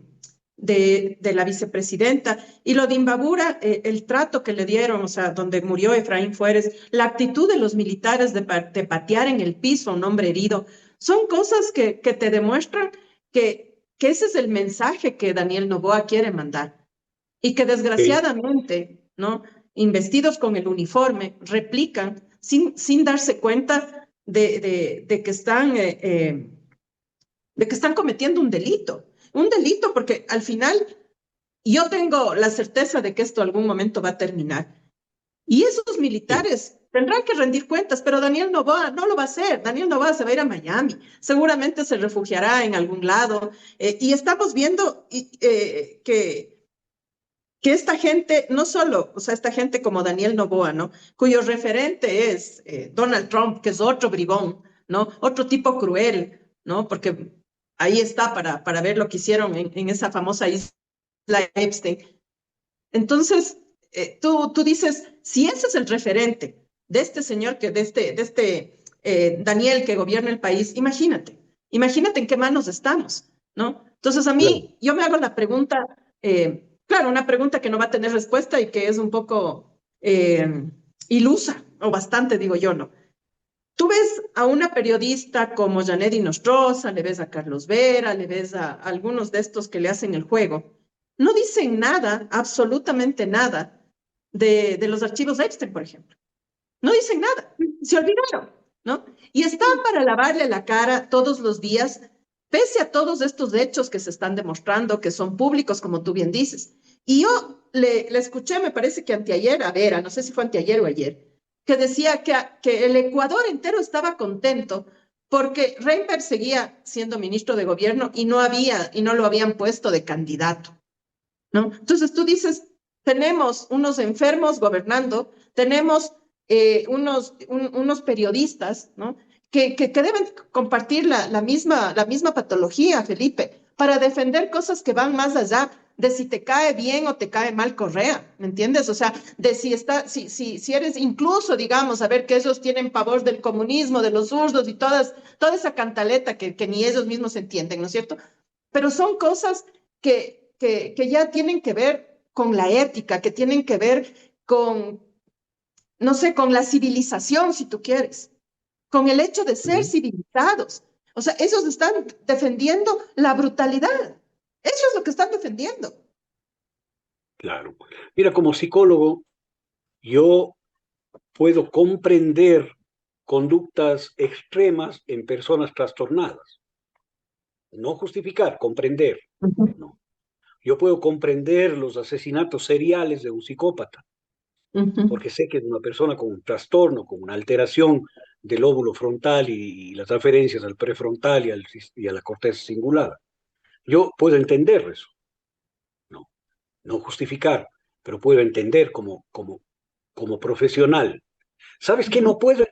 la vicepresidenta y lo de Imbabura, el trato que le dieron, o sea, donde murió Efraín Fuérez, la actitud de los militares de patear en el piso a un hombre herido, son cosas que te demuestran que que ese es el mensaje que Daniel Noboa quiere mandar y que
Sí,
desgraciadamente, ¿no? Investidos con el uniforme, replican sin darse cuenta de que de que están cometiendo un delito. Un delito porque al final yo tengo la certeza de que esto algún momento va a terminar. Y esos
sí,
militares tendrán que rendir cuentas, pero Daniel Noboa no lo va a hacer. Daniel Noboa se va a ir a Miami, seguramente se refugiará en algún lado. Y estamos viendo que esta gente, no solo, o sea, esta gente como Daniel Noboa, ¿no? Cuyo referente es Donald Trump, que es otro bribón, ¿no? Otro tipo cruel, ¿no? Porque ahí está para ver lo que hicieron en esa famosa isla Epstein. Entonces, tú dices, si ese es el referente de este señor, de este Daniel que gobierna el país, imagínate en qué manos estamos, ¿no? Entonces, a
claro.
mí, yo me hago la pregunta, claro, una pregunta que no va a tener respuesta y que es un poco ilusa, o bastante, digo yo, ¿no? Tú ves a una periodista como Janet Nostroza, le ves a Carlos Vera, le ves a algunos de estos que le hacen el juego. No dicen nada, absolutamente nada, de los archivos Epstein, por ejemplo. No dicen nada, se olvidaron, ¿no? Y están para lavarle la cara todos los días, pese a todos estos hechos que se están demostrando, que son públicos, como tú bien dices. Y yo le escuché, me parece que anteayer, a Vera, no sé si fue anteayer o ayer, que decía que el Ecuador entero estaba contento porque Reinberg seguía siendo ministro de gobierno y no lo habían puesto de candidato, ¿no? Entonces tú dices, tenemos unos enfermos gobernando, tenemos unos periodistas, ¿no? Que deben compartir la misma patología, Felipe, para defender cosas que van más allá de si te cae bien o te cae mal Correa, ¿me entiendes? O sea, de si eres incluso, digamos, a ver que ellos tienen pavor del comunismo, de los zurdos y toda esa cantaleta que ni ellos mismos entienden, ¿no es cierto? Pero son cosas que ya tienen que ver con la ética, que tienen que ver con, no sé, con la civilización, si tú quieres, con el hecho de ser
Ujú,
civilizados. O sea, esos están defendiendo la brutalidad. Eso es lo que están defendiendo.
claro. Mira, como psicólogo, yo puedo comprender conductas extremas en personas trastornadas. No justificar, comprender.
Ujú,
No. Yo puedo comprender los asesinatos seriales de un psicópata,
ujú,
porque sé que es una persona con un trastorno, con una alteración del lóbulo frontal y las referencias al prefrontal y a la corteza cingulada. Yo puedo entender eso, no, no justificar, pero puedo entender como profesional. ¿Sabes qué?
ujú.
No puedo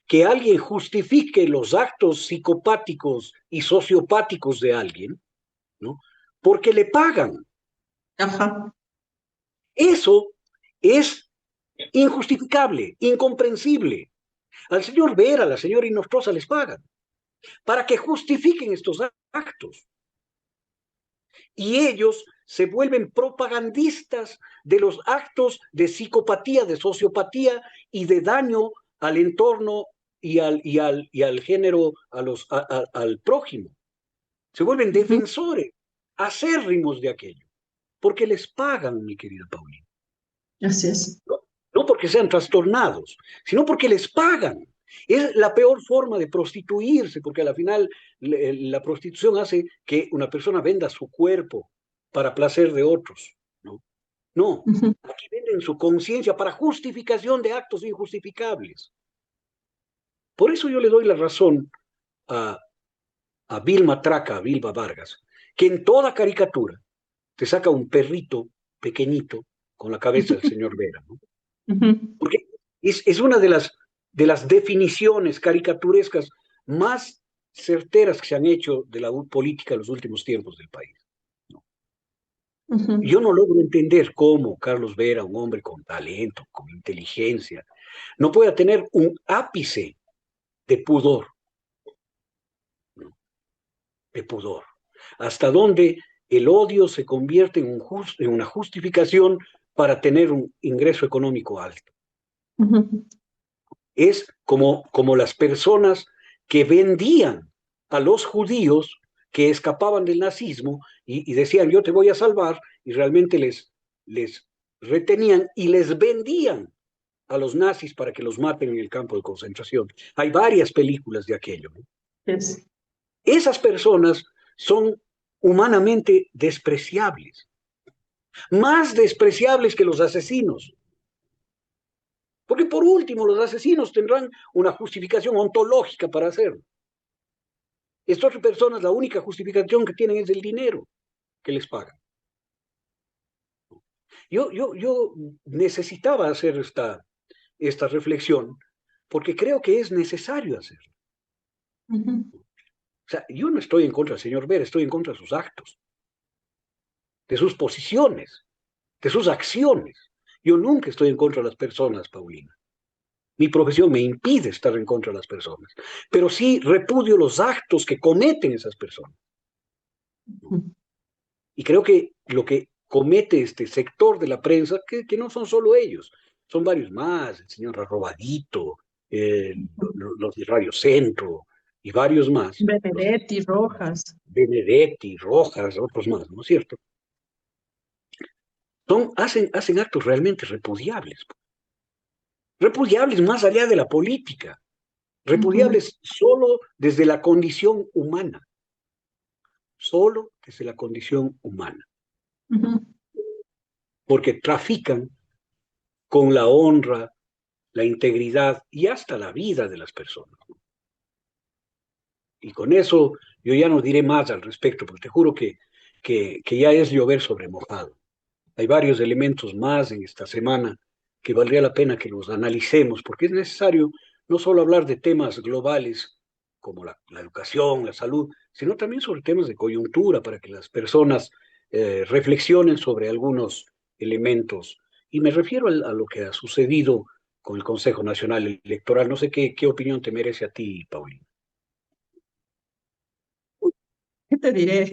que alguien justifique los actos psicopáticos y sociopáticos de alguien, ¿no? Porque le pagan.
Ajá.
Eso es injustificable, incomprensible. Al señor Vera, a la señora Inostroza les pagan para que justifiquen estos actos. Y ellos se vuelven propagandistas de los actos de psicopatía, de sociopatía y de daño al entorno y al género, al prójimo. Se vuelven
Ujú.
defensores acérrimos de aquello, porque les pagan, mi querida Paulina.
Así es.
No, no porque sean trastornados, sino porque les pagan. Es la peor forma de prostituirse, porque al final la prostitución hace que una persona venda su cuerpo para placer de otros. No, no,
Ujú.
aquí venden su conciencia para justificación de actos injustificables. Por eso yo le doy la razón a, a Vilma Traca, a Vilma Vargas, que en toda caricatura te saca un perrito pequeñito con la cabeza del señor Vera, ¿no?
Ujú.
Porque es una de las definiciones caricaturescas más certeras que se han hecho de la política en los últimos tiempos del país, ¿no?
Ujú.
Yo no logro entender cómo Carlos Vera, un hombre con talento, con inteligencia, no pueda tener un ápice de pudor, ¿no? De pudor. Hasta dónde el odio se convierte en una justificación para tener un ingreso económico alto.
Ujú.
Es como las personas que vendían a los judíos que escapaban del nazismo y decían, yo te voy a salvar, y realmente les retenían y les vendían a los nazis para que los maten en el campo de concentración. Hay varias películas de aquello, ¿no?
Es-
Esas personas son humanamente despreciables, más despreciables que los asesinos. Porque por último, los asesinos tendrán una justificación ontológica para hacerlo. Estas personas, la única justificación que tienen es el dinero que les pagan. Yo necesitaba hacer esta reflexión porque creo que es necesario hacerlo.
Ujú.
O sea, yo no estoy en contra del señor Vera, estoy en contra de sus actos, de sus posiciones, de sus acciones. Yo nunca estoy en contra de las personas, Paulina. Mi profesión me impide estar en contra de las personas, pero sí repudio los actos que cometen esas personas. Y creo que lo que comete este sector de la prensa, que no son solo ellos, son varios más, el señor Arrobadito, los de Radio Centro y varios más, los
Benedetti, Rojas.
Benedetti, Rojas, otros más, ¿no es cierto? Hacen actos realmente repudiables, repudiables más allá de la política,
Ujú,
repudiables solo desde la condición humana, solo desde la condición humana,
ujú.
porque trafican con la honra, la integridad y hasta la vida de las personas. Y con eso yo ya no diré más al respecto, porque te juro que ya es llover sobre mojado. Hay varios elementos más en esta semana que valdría la pena que los analicemos, porque es necesario no solo hablar de temas globales como la educación, la salud, sino también sobre temas de coyuntura para que las personas reflexionen sobre algunos elementos. Y me refiero a lo que ha sucedido con el Consejo Nacional Electoral. No sé qué opinión te merece a ti, Paulina.
¿Qué te diré?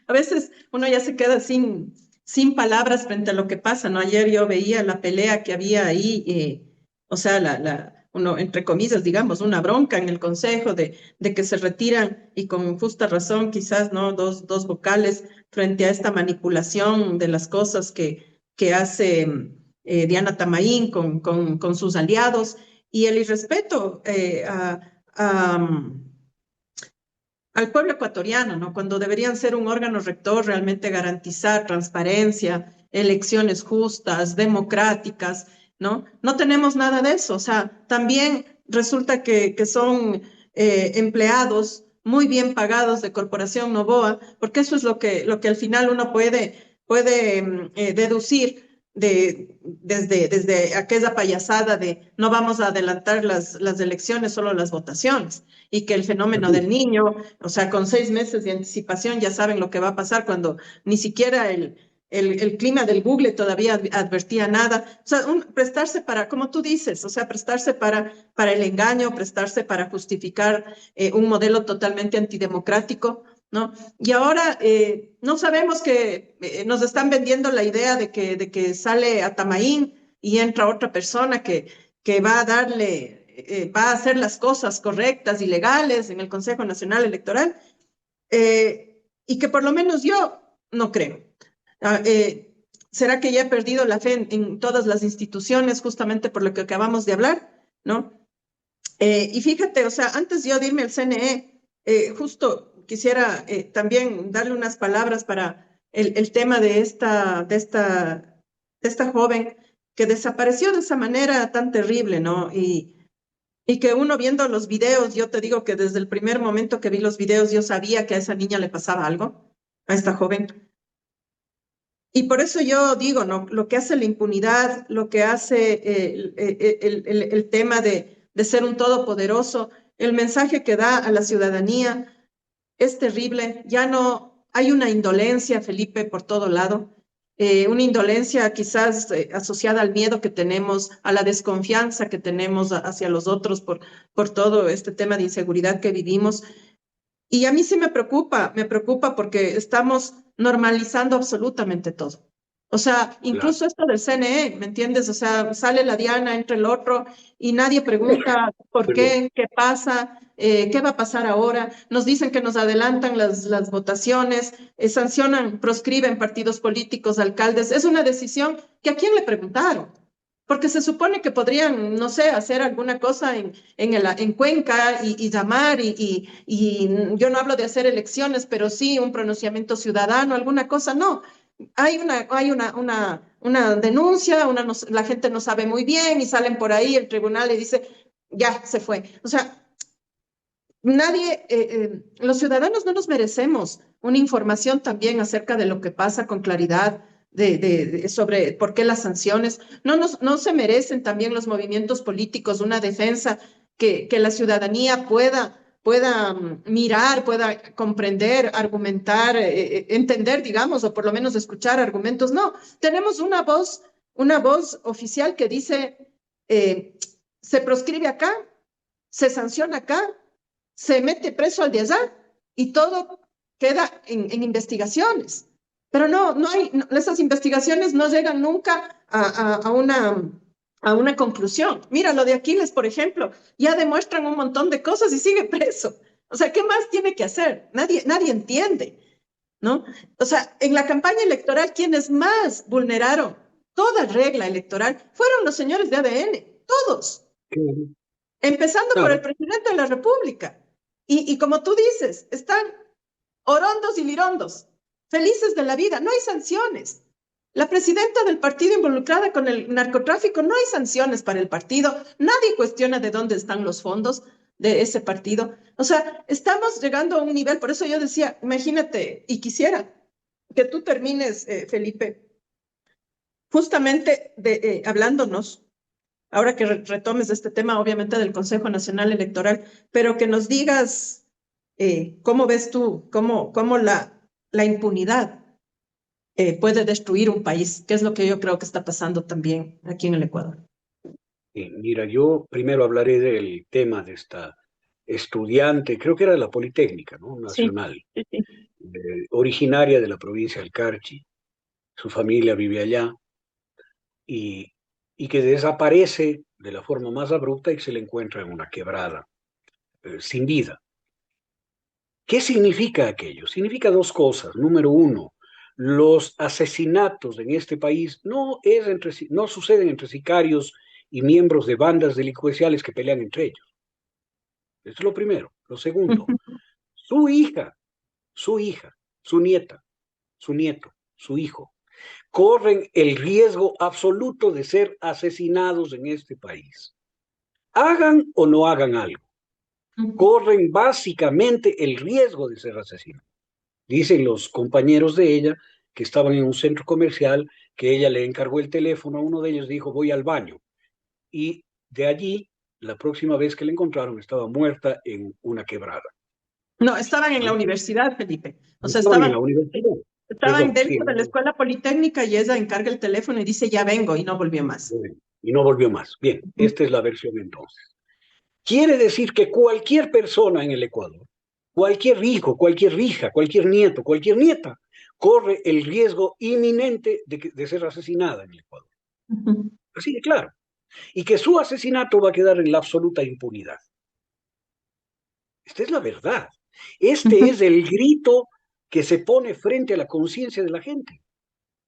A veces uno ya se queda sin palabras frente a lo que pasa, ¿no? Ayer yo veía la pelea que había ahí, o sea, uno, entre comillas, digamos, una bronca en el consejo de que se retiran y con justa razón, quizás, ¿no? Dos vocales frente a esta manipulación de las cosas que hace Diana Tamaín con sus aliados y el irrespeto al pueblo ecuatoriano, ¿no? Cuando deberían ser un órgano rector, realmente garantizar transparencia, elecciones justas, democráticas, ¿no? No tenemos nada de eso. O sea, también resulta que son empleados muy bien pagados de Corporación Novoa, porque eso es lo que al final uno puede deducir desde aquella payasada de no vamos a adelantar las elecciones, solo las votaciones, y que el fenómeno del niño, o sea, con 6 meses de anticipación ya saben lo que va a pasar cuando ni siquiera el clima del Google todavía advertía nada. O sea, prestarse para, como tú dices, o sea, prestarse para el engaño, prestarse para justificar un modelo totalmente antidemocrático, ¿no? Y ahora no sabemos que nos están vendiendo la idea de que sale Atamaín y entra otra persona que va a darle va a hacer las cosas correctas y legales en el Consejo Nacional Electoral, y que por lo menos yo no creo. Ah, ¿Será que ya he perdido la fe en todas las instituciones justamente por lo que acabamos de hablar? ¿No? Y fíjate, o sea, antes yo de irme al CNE, justo quisiera también darle unas palabras para el tema de esta joven que desapareció de esa manera tan terrible, ¿no? Y que uno viendo los videos, yo te digo que desde el primer momento que vi los videos, yo sabía que a esa niña le pasaba algo, a esta joven. Y por eso yo digo, ¿no? Lo que hace la impunidad, lo que hace el tema de ser un todopoderoso, el mensaje que da a la ciudadanía es terrible. Ya no hay una indolencia, Felipe, por todo lado. Una indolencia quizás asociada al miedo que tenemos, a la desconfianza que tenemos hacia los otros por todo este tema de inseguridad que vivimos. Y a mí sí me preocupa porque estamos normalizando absolutamente todo. O sea,
Claro.
incluso esto del CNE, ¿me entiendes? O sea, sale la Diana, entra el otro y nadie pregunta por
Perdón.
qué, qué pasa. ¿qué va a pasar ahora? Nos dicen que nos adelantan las votaciones, sancionan, proscriben partidos políticos, alcaldes. Es una decisión que a quién le preguntaron. Porque se supone que podrían, no sé, hacer alguna cosa en Cuenca y llamar, y yo no hablo de hacer elecciones, pero sí un pronunciamiento ciudadano, alguna cosa. No, hay una denuncia, la gente no sabe muy bien y salen por ahí, el tribunal le dice, ya, se fue. O sea, los ciudadanos no nos merecemos una información también acerca de lo que pasa con claridad sobre por qué las sanciones. No se merecen también los movimientos políticos una defensa que la ciudadanía pueda mirar, pueda comprender, argumentar, entender, digamos, o por lo menos escuchar argumentos. No, tenemos una voz oficial que dice, se proscribe acá, se sanciona acá, se mete preso al de allá y todo queda en investigaciones. Pero esas investigaciones no llegan nunca a una conclusión. Mira, lo de Aquiles, por ejemplo, ya demuestran un montón de cosas y sigue preso. O sea, ¿qué más tiene que hacer? Nadie entiende, ¿no? O sea, en la campaña electoral, quienes más vulneraron toda regla electoral fueron los señores de ADN, todos, empezando por el
Claro,
presidente de la República. Y como tú dices, están orondos y lirondos, felices de la vida, no hay sanciones. La presidenta del partido involucrada con el narcotráfico, no hay sanciones para el partido, nadie cuestiona de dónde están los fondos de ese partido. O sea, estamos llegando a un nivel, por eso yo decía, imagínate, y quisiera que tú termines, Felipe, justamente hablándonos ahora que retomes este tema, obviamente del Consejo Nacional Electoral, pero que nos digas cómo ves tú, cómo la impunidad puede destruir un país, que es lo que yo creo que está pasando también aquí en el Ecuador.
mira, yo primero hablaré del tema de esta estudiante, creo que era de la Politécnica, ¿no?
Sí,
Nacional,
sí, sí.
originaria de la provincia del Carchi, su familia vive allá, y, y que desaparece de la forma más abrupta y se le encuentra en una quebrada, sin vida. ¿Qué significa aquello? Significa dos cosas. Número uno, los asesinatos en este país no suceden entre sicarios y miembros de bandas delincuenciales que pelean entre ellos. Eso es lo primero. Lo segundo, su hija, su hija, su nieta, su nieto, su hijo, corren el riesgo absoluto de ser asesinados en este país. Hagan o no hagan algo, corren básicamente el riesgo de ser asesinados. Dicen los compañeros de ella que estaban en un centro comercial, que ella le encargó el teléfono a uno de ellos, dijo, voy al baño. Y de allí, la próxima vez que la encontraron, estaba muerta en una quebrada.
No, estaban en la
¿No?
universidad, Felipe. O sea,
Estaban en la universidad.
estaban
Perdón, sí,
dentro de la escuela politécnica y ella encarga el teléfono y dice, ya vengo, y no volvió más.
y no volvió más. Bien, esta es la versión entonces. Quiere decir que cualquier persona en el Ecuador, cualquier hijo, cualquier hija, cualquier nieto, cualquier nieta, corre el riesgo inminente de ser asesinada en el Ecuador.
Ujú.
Así de claro. Y que su asesinato va a quedar en la absoluta impunidad. Esta es la verdad. Este
Ujú.
es el grito que se pone frente a la conciencia de la gente.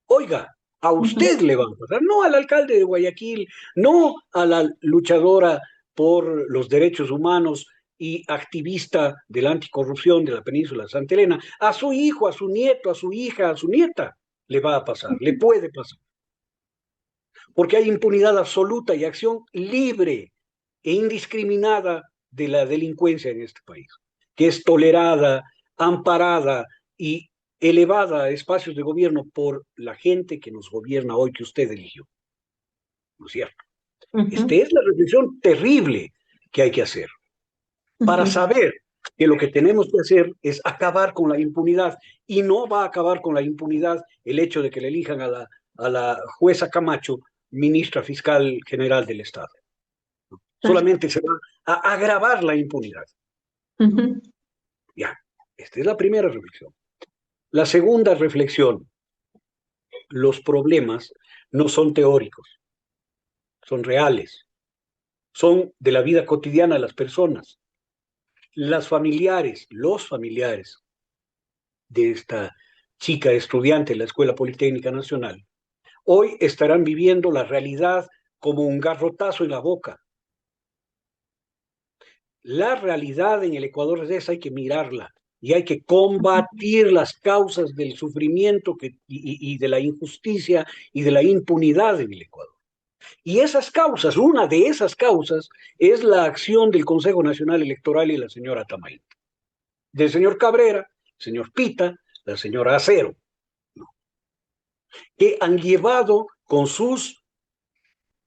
Oiga, a
Ujú.
usted le va a pasar, no al alcalde de Guayaquil, no a la luchadora por los derechos humanos y activista de la anticorrupción de la península de Santa Elena, a su hijo, a su nieto, a su hija, a su nieta, le va a pasar, le puede pasar, porque hay impunidad absoluta y acción libre e indiscriminada de la delincuencia en este país, que es tolerada, amparada y elevada a espacios de gobierno por la gente que nos gobierna hoy, que usted eligió. ¿No es cierto? Esta
Ujú.
es la reflexión terrible que hay que hacer para
Ujú.
saber que lo que tenemos que hacer es acabar con la impunidad, y no va a acabar con la impunidad el hecho de que le elijan a la jueza Camacho ministra fiscal general del Estado.
Claro.
Solamente se va a agravar la impunidad.
Ujú.
Ya, esta es la primera reflexión. La segunda reflexión, los problemas no son teóricos, son reales, son de la vida cotidiana de las personas. los familiares de esta chica estudiante en la Escuela Politécnica Nacional, hoy estarán viviendo la realidad como un garrotazo en la boca. La realidad en el Ecuador es esa, hay que mirarla y hay que combatir las causas del sufrimiento y de la injusticia y de la impunidad en el Ecuador. Y esas causas, una de esas causas, es la acción del Consejo Nacional Electoral y la señora Tamayo, del señor Cabrera, el señor Pita, la señora Acero, que han llevado con sus,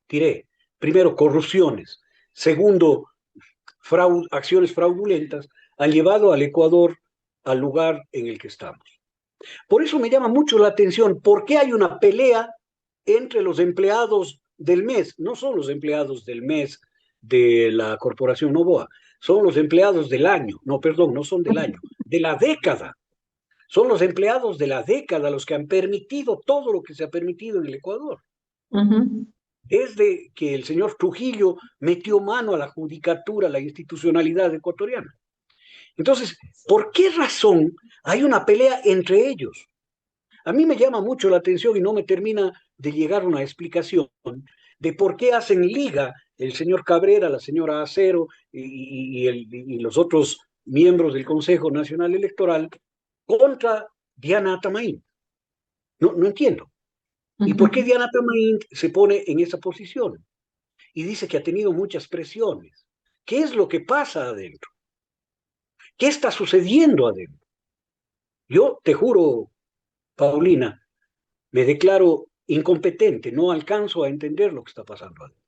diré, primero, corrupciones, segundo, acciones fraudulentas, han llevado al Ecuador al lugar en el que estamos. Por eso me llama mucho la atención, ¿por qué hay una pelea entre los empleados del mes? No son los empleados del mes de la Corporación Novoa, son los empleados del año, no, perdón, no son del año, de la década. Son los empleados de la década los que han permitido todo lo que se ha permitido en el Ecuador. Desde que el señor Trujillo metió mano a la judicatura, a la institucionalidad ecuatoriana. Entonces, ¿por qué razón hay una pelea entre ellos? A mí me llama mucho la atención y no me termina de llegar una explicación de por qué hacen liga el señor Cabrera, la señora Acero y los otros miembros del Consejo Nacional Electoral contra Diana Tamaín. No entiendo. ¿Y por qué Diana Tamaín se pone en esa posición? Y dice que ha tenido muchas presiones. ¿Qué es lo que pasa adentro? ¿Qué está sucediendo adentro? Yo te juro, Paulina, me declaro incompetente, no alcanzo a entender lo que está pasando adentro.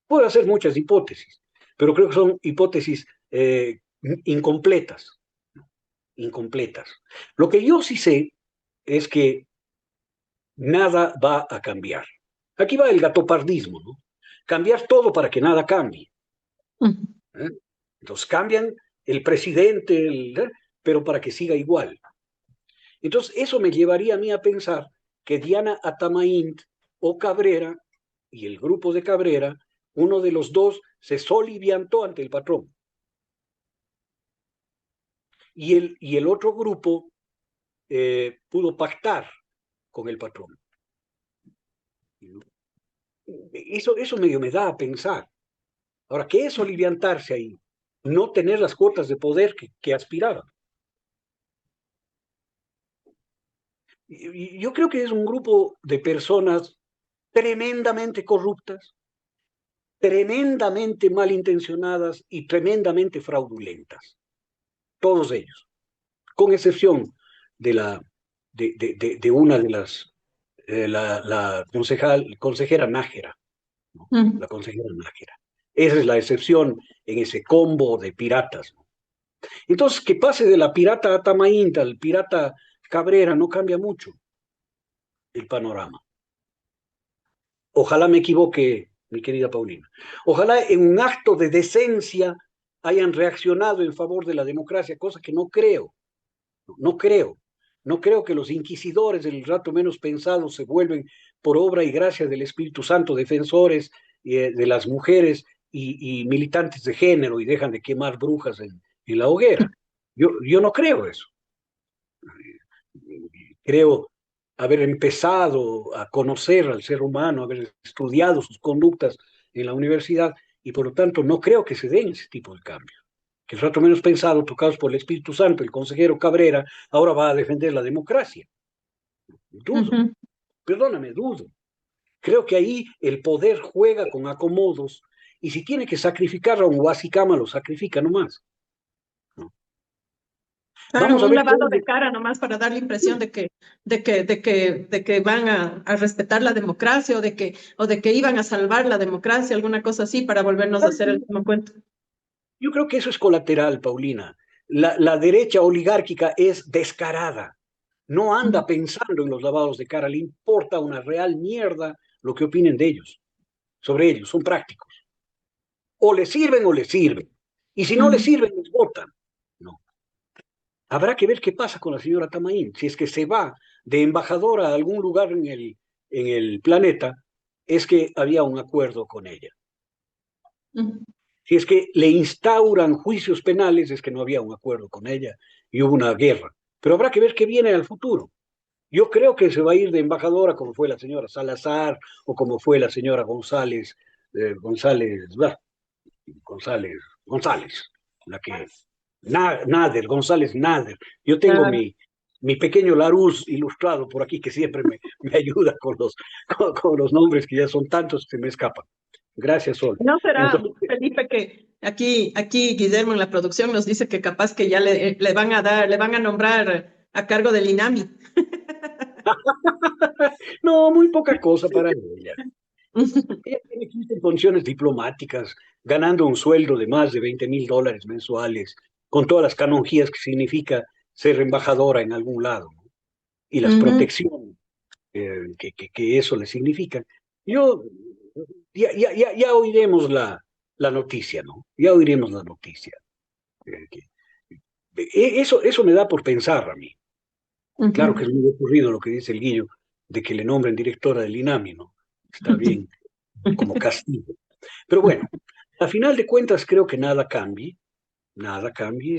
Puedo hacer muchas hipótesis, pero creo que son hipótesis incompletas, incompletas. Lo que yo sí sé es que nada va a cambiar. Aquí va el gatopardismo, ¿no? Cambiar todo para que nada cambie. ¿Eh? Entonces cambian el presidente, pero para que siga igual. Entonces eso me llevaría a mí a pensar que Diana Atamaín o Cabrera y el grupo de Cabrera, uno de los dos se soliviantó ante el patrón. Y el otro grupo pudo pactar con el patrón. Eso medio me da a pensar. Ahora, ¿qué es soliviantarse ahí? No tener las cuotas de poder que aspiraban. Y yo creo que es un grupo de personas tremendamente corruptas, tremendamente malintencionadas y tremendamente fraudulentas. Todos ellos, con excepción de una de las, la consejera Nájera, ¿no? La consejera Nájera. Esa es la excepción en ese combo de piratas, ¿no? Entonces, que pase de la pirata Atamainta al pirata Cabrera no cambia mucho el panorama. Ojalá me equivoque, mi querida Paulina. Ojalá en un acto de decencia hayan reaccionado en favor de la democracia, cosa que no creo. No creo. No creo que los inquisidores del rato menos pensado se vuelven por obra y gracia del Espíritu Santo defensores de las mujeres y militantes de género y dejan de quemar brujas en la hoguera. Yo no creo eso. Creo haber empezado a conocer al ser humano, haber estudiado sus conductas en la universidad y por lo tanto no creo que se den ese tipo de cambios. Que el rato menos pensado, tocados por el Espíritu Santo, el consejero Cabrera, ahora va a defender la democracia. Dudo, perdóname, dudo. Creo que ahí el poder juega con acomodos y si tiene que sacrificar a un Huasicama, lo sacrifica nomás.
Claro, un lavado de cara nomás para dar la impresión de que van a respetar la democracia o de que iban a salvar la democracia, alguna cosa así, para volvernos a hacer el mismo cuento.
Yo creo que eso es colateral, Paulina. La derecha oligárquica es descarada. No anda pensando en los lavados de cara, le importa una real mierda lo que opinen de ellos, sobre ellos, son prácticos. O les sirven o les sirven. Y si no les sirven, les votan. No. Habrá que ver qué pasa con la señora Tamaín. Si es que se va de embajadora a algún lugar en el planeta, es que había un acuerdo con ella. Si es que le instauran juicios penales, es que no había un acuerdo con ella y hubo una guerra. Pero habrá que ver qué viene al futuro. Yo creo que se va a ir de embajadora como fue la señora Salazar o como fue la señora González, González, la que, Nader, González Nader. Yo tengo
Claro.
mi pequeño Larus ilustrado por aquí que siempre me ayuda con los nombres que ya son tantos que se me escapan. Gracias, Sol.
¿No será,
Entonces,
Felipe, que aquí Guillermo en la producción nos dice que capaz que ya le van a nombrar a cargo del INAMI?
no, muy poca cosa para ella. Ella tiene 15 funciones diplomáticas, ganando un sueldo de más de $20,000 mensuales, con todas las canonjías que significa ser embajadora en algún lado, ¿no? Y las
Ujú,
protecciones que eso le significa. Yo, ya oiremos la noticia, ¿no? Ya oiremos la noticia. Eh, que- eso me da por pensar a mí. Claro que
ujú.
es muy ocurrido lo que dice el Guillo, de que le nombren directora del INAMI, ¿no? Está bien, como castigo. Pero bueno, a final de cuentas creo que nada cambie, nada cambie.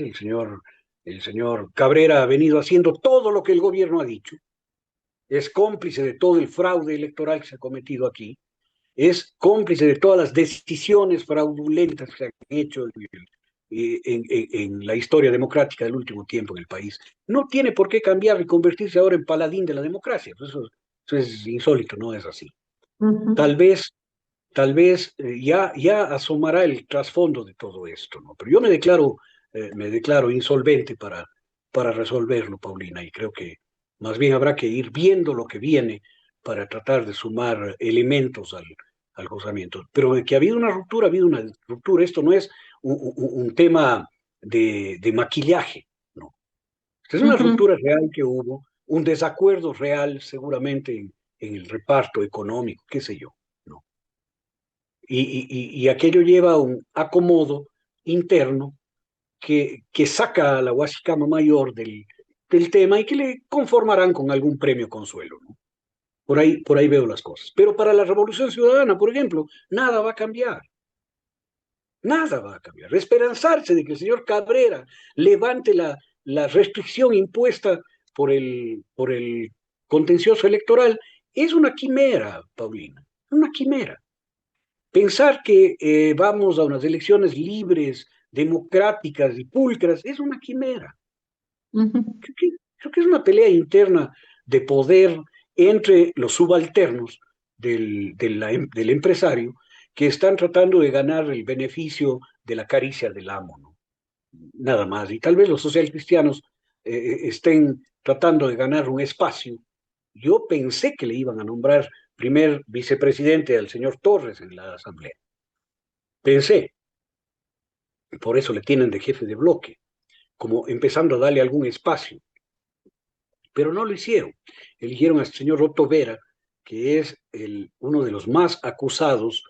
El señor Cabrera ha venido haciendo todo lo que el gobierno ha dicho, es cómplice de todo el fraude electoral que se ha cometido aquí, es cómplice de todas las decisiones fraudulentas que se han hecho en la historia democrática del último tiempo en el país. No tiene por qué cambiar y convertirse ahora en paladín de la democracia. Pues eso es insólito, no es así.
Ujú.
Tal vez ya asomará el trasfondo de todo esto, ¿no? Pero yo me declaro insolvente para resolverlo, Paulina, y creo que más bien habrá que ir viendo lo que viene para tratar de sumar elementos al gozamiento. Pero de que ha habido una ruptura, ha habido una ruptura. Esto no es un tema de maquillaje, ¿no? Esta es una
Ujú,
ruptura real que hubo, un desacuerdo real seguramente en el reparto económico, qué sé yo, ¿no? Y aquello lleva a un acomodo interno que saca a la Guasicama Mayor del tema y que le conformarán con algún premio consuelo, ¿no? Por ahí veo las cosas. Pero para la Revolución Ciudadana, por ejemplo, nada va a cambiar. Nada va a cambiar. Esperanzarse de que el señor Cabrera levante la restricción impuesta por el contencioso electoral es una quimera, Paulina, una quimera. Pensar que vamos a unas elecciones libres, democráticas y pulcras es una quimera.
ujú.
Creo que es una pelea interna de poder entre los subalternos del empresario que están tratando de ganar el beneficio de la caricia del amo, ¿no? Nada más. Y tal vez los socialcristianos estén tratando de ganar un espacio. Yo pensé que le iban a nombrar primer vicepresidente al señor Torres en la Asamblea. Pensé, por eso le tienen de jefe de bloque, como empezando a darle algún espacio, pero no lo hicieron. Eligieron al señor Otto Vera, que es uno de los más acusados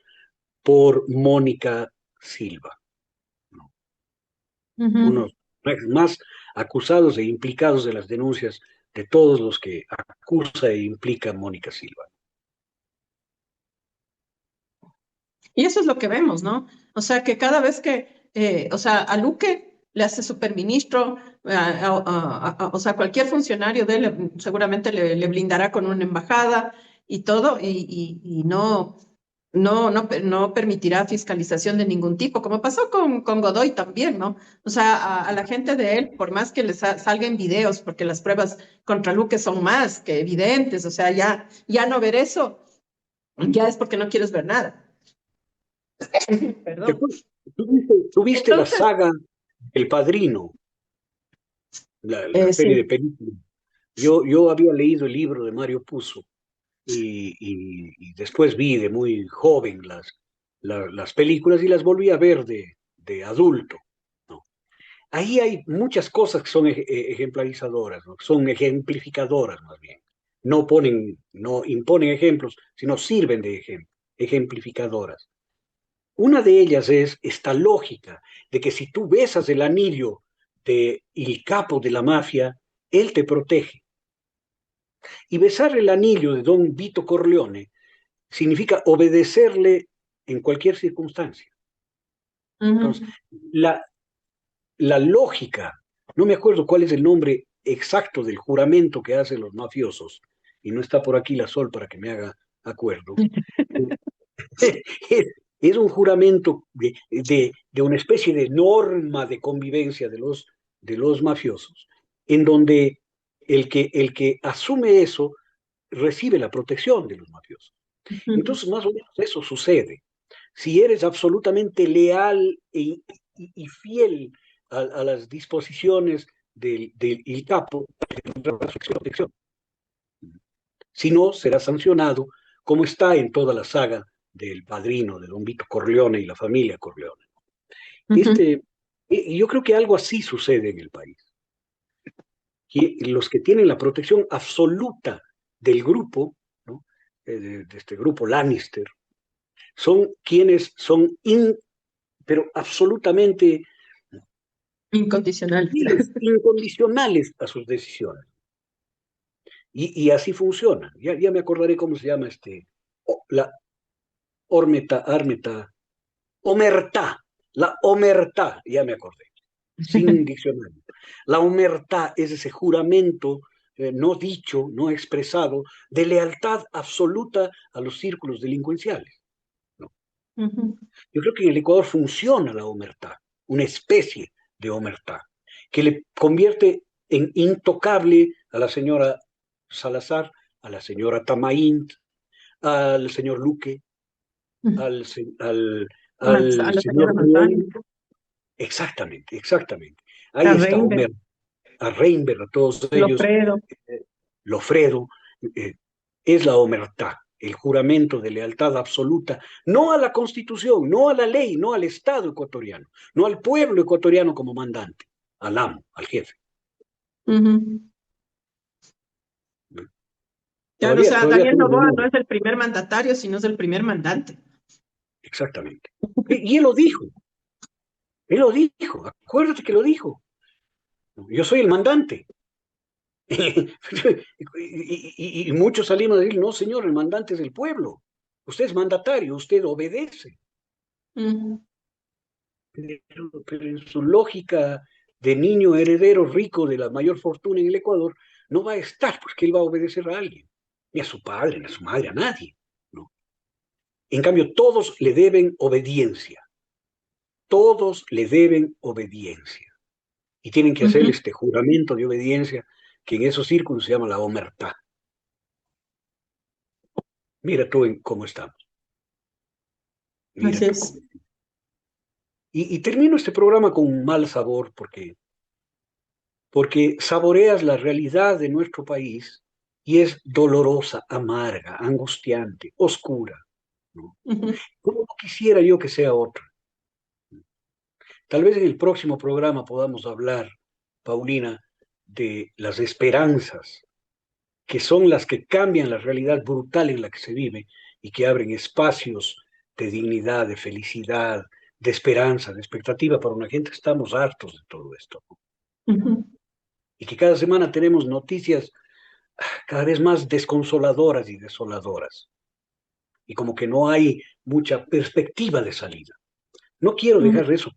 por Mónica Silva, ¿no?
Ujú.
Unos más acusados e implicados de las denuncias de todos los que acusa e implica Mónica Silva.
Y eso es lo que vemos, ¿no? O sea, que cada vez que, o sea, a Luque le hace superministro, o sea, cualquier funcionario de él seguramente le blindará con una embajada y todo, y no permitirá fiscalización de ningún tipo, como pasó con Godoy también, ¿no? O sea, a la gente de él, por más que les salgan videos, porque las pruebas contra Luque son más que evidentes, o sea, ya no ver eso, ya es porque no quieres ver nada.
¿Te
Perdón.
acuerdas? ¿Tú viste la
Entonces,
saga El Padrino, la serie de
sí.
películas? Yo había leído el libro de Mario Puzo y después vi de muy joven las películas y las volví a ver de adulto, ¿no? Ahí hay muchas cosas que son ejemplarizadoras, ¿no? Son ejemplificadoras más bien. No imponen ejemplos, sino sirven de ejemplificadoras. Una de ellas es esta lógica de que si tú besas el anillo de el capo de la mafia, él te protege. Y besar el anillo de don Vito Corleone significa obedecerle en cualquier circunstancia. Entonces, la, la lógica, no me acuerdo cuál es el nombre exacto del juramento que hacen los mafiosos, y no está por aquí la Sol para que me haga acuerdo. Es un juramento de una especie de norma de convivencia de los mafiosos, en donde el que asume eso recibe la protección de los mafiosos. Entonces, más o menos eso sucede. Si eres absolutamente leal y fiel a las disposiciones del il capo, tendrás protección. Si no, será sancionado, como está en toda la saga del padrino de Don Vito Corleone y la familia Corleone. Este, yo creo que algo así sucede en el país. Que los que tienen la protección absoluta del grupo, ¿no? De este grupo Lannister, son quienes son pero absolutamente
Incondicional.
incondicionales a sus decisiones. Y así funciona. Ya me acordaré cómo se llama la omertá, la omertá, ya me acordé, sin diccionario. La omertá es ese juramento no dicho, no expresado, de lealtad absoluta a los círculos delincuenciales, ¿no? Yo creo que en el Ecuador funciona la omertá, una especie de omertá, que le convierte en intocable a la señora Salazar, a la señora Tamaín, al señor Luque, al, al,
A
al
la señora
señor
Manzani,
León. Exactamente, exactamente. Ahí
a
está
Reinber,
Homer, a Reinber, a todos ellos,
Lofredo.
Lofredo, eh, es la omertá, el juramento de lealtad absoluta, no a la Constitución, no a la ley, no al Estado ecuatoriano, no al pueblo ecuatoriano como mandante, al amo, al jefe.
Claro, o sea,
Todavía
Daniel
tengo
Noboa no
memoria.
es el primer mandatario, sino es el primer mandante.
Exactamente. Y él lo dijo, acuérdate que lo dijo. Yo soy el mandante. Y muchos salimos a decir, no, señor, el mandante es el pueblo. Usted es mandatario, usted obedece. Pero en su lógica de niño heredero rico de la mayor fortuna en el Ecuador, no va a estar porque él va a obedecer a alguien, ni a su padre, ni a su madre, a nadie, ¿no? En cambio, todos le deben obediencia. Todos le deben obediencia. Y tienen que hacer este juramento de obediencia que en esos círculos se llama la omertá. Mira tú cómo estamos. Mira
Así
tú
es.
cómo. Y termino este programa con un mal sabor porque saboreas la realidad de nuestro país y es dolorosa, amarga, angustiante, oscura, ¿no? Como no quisiera yo que sea otra. Tal vez en el próximo programa podamos hablar, Paulina, de las esperanzas, que son las que cambian la realidad brutal en la que se vive y que abren espacios de dignidad, de felicidad, de esperanza, de expectativa para una gente. Estamos hartos de todo esto. Y que cada semana tenemos noticias cada vez más desconsoladoras y desoladoras. Y como que no hay mucha perspectiva de salida. No quiero dejar eso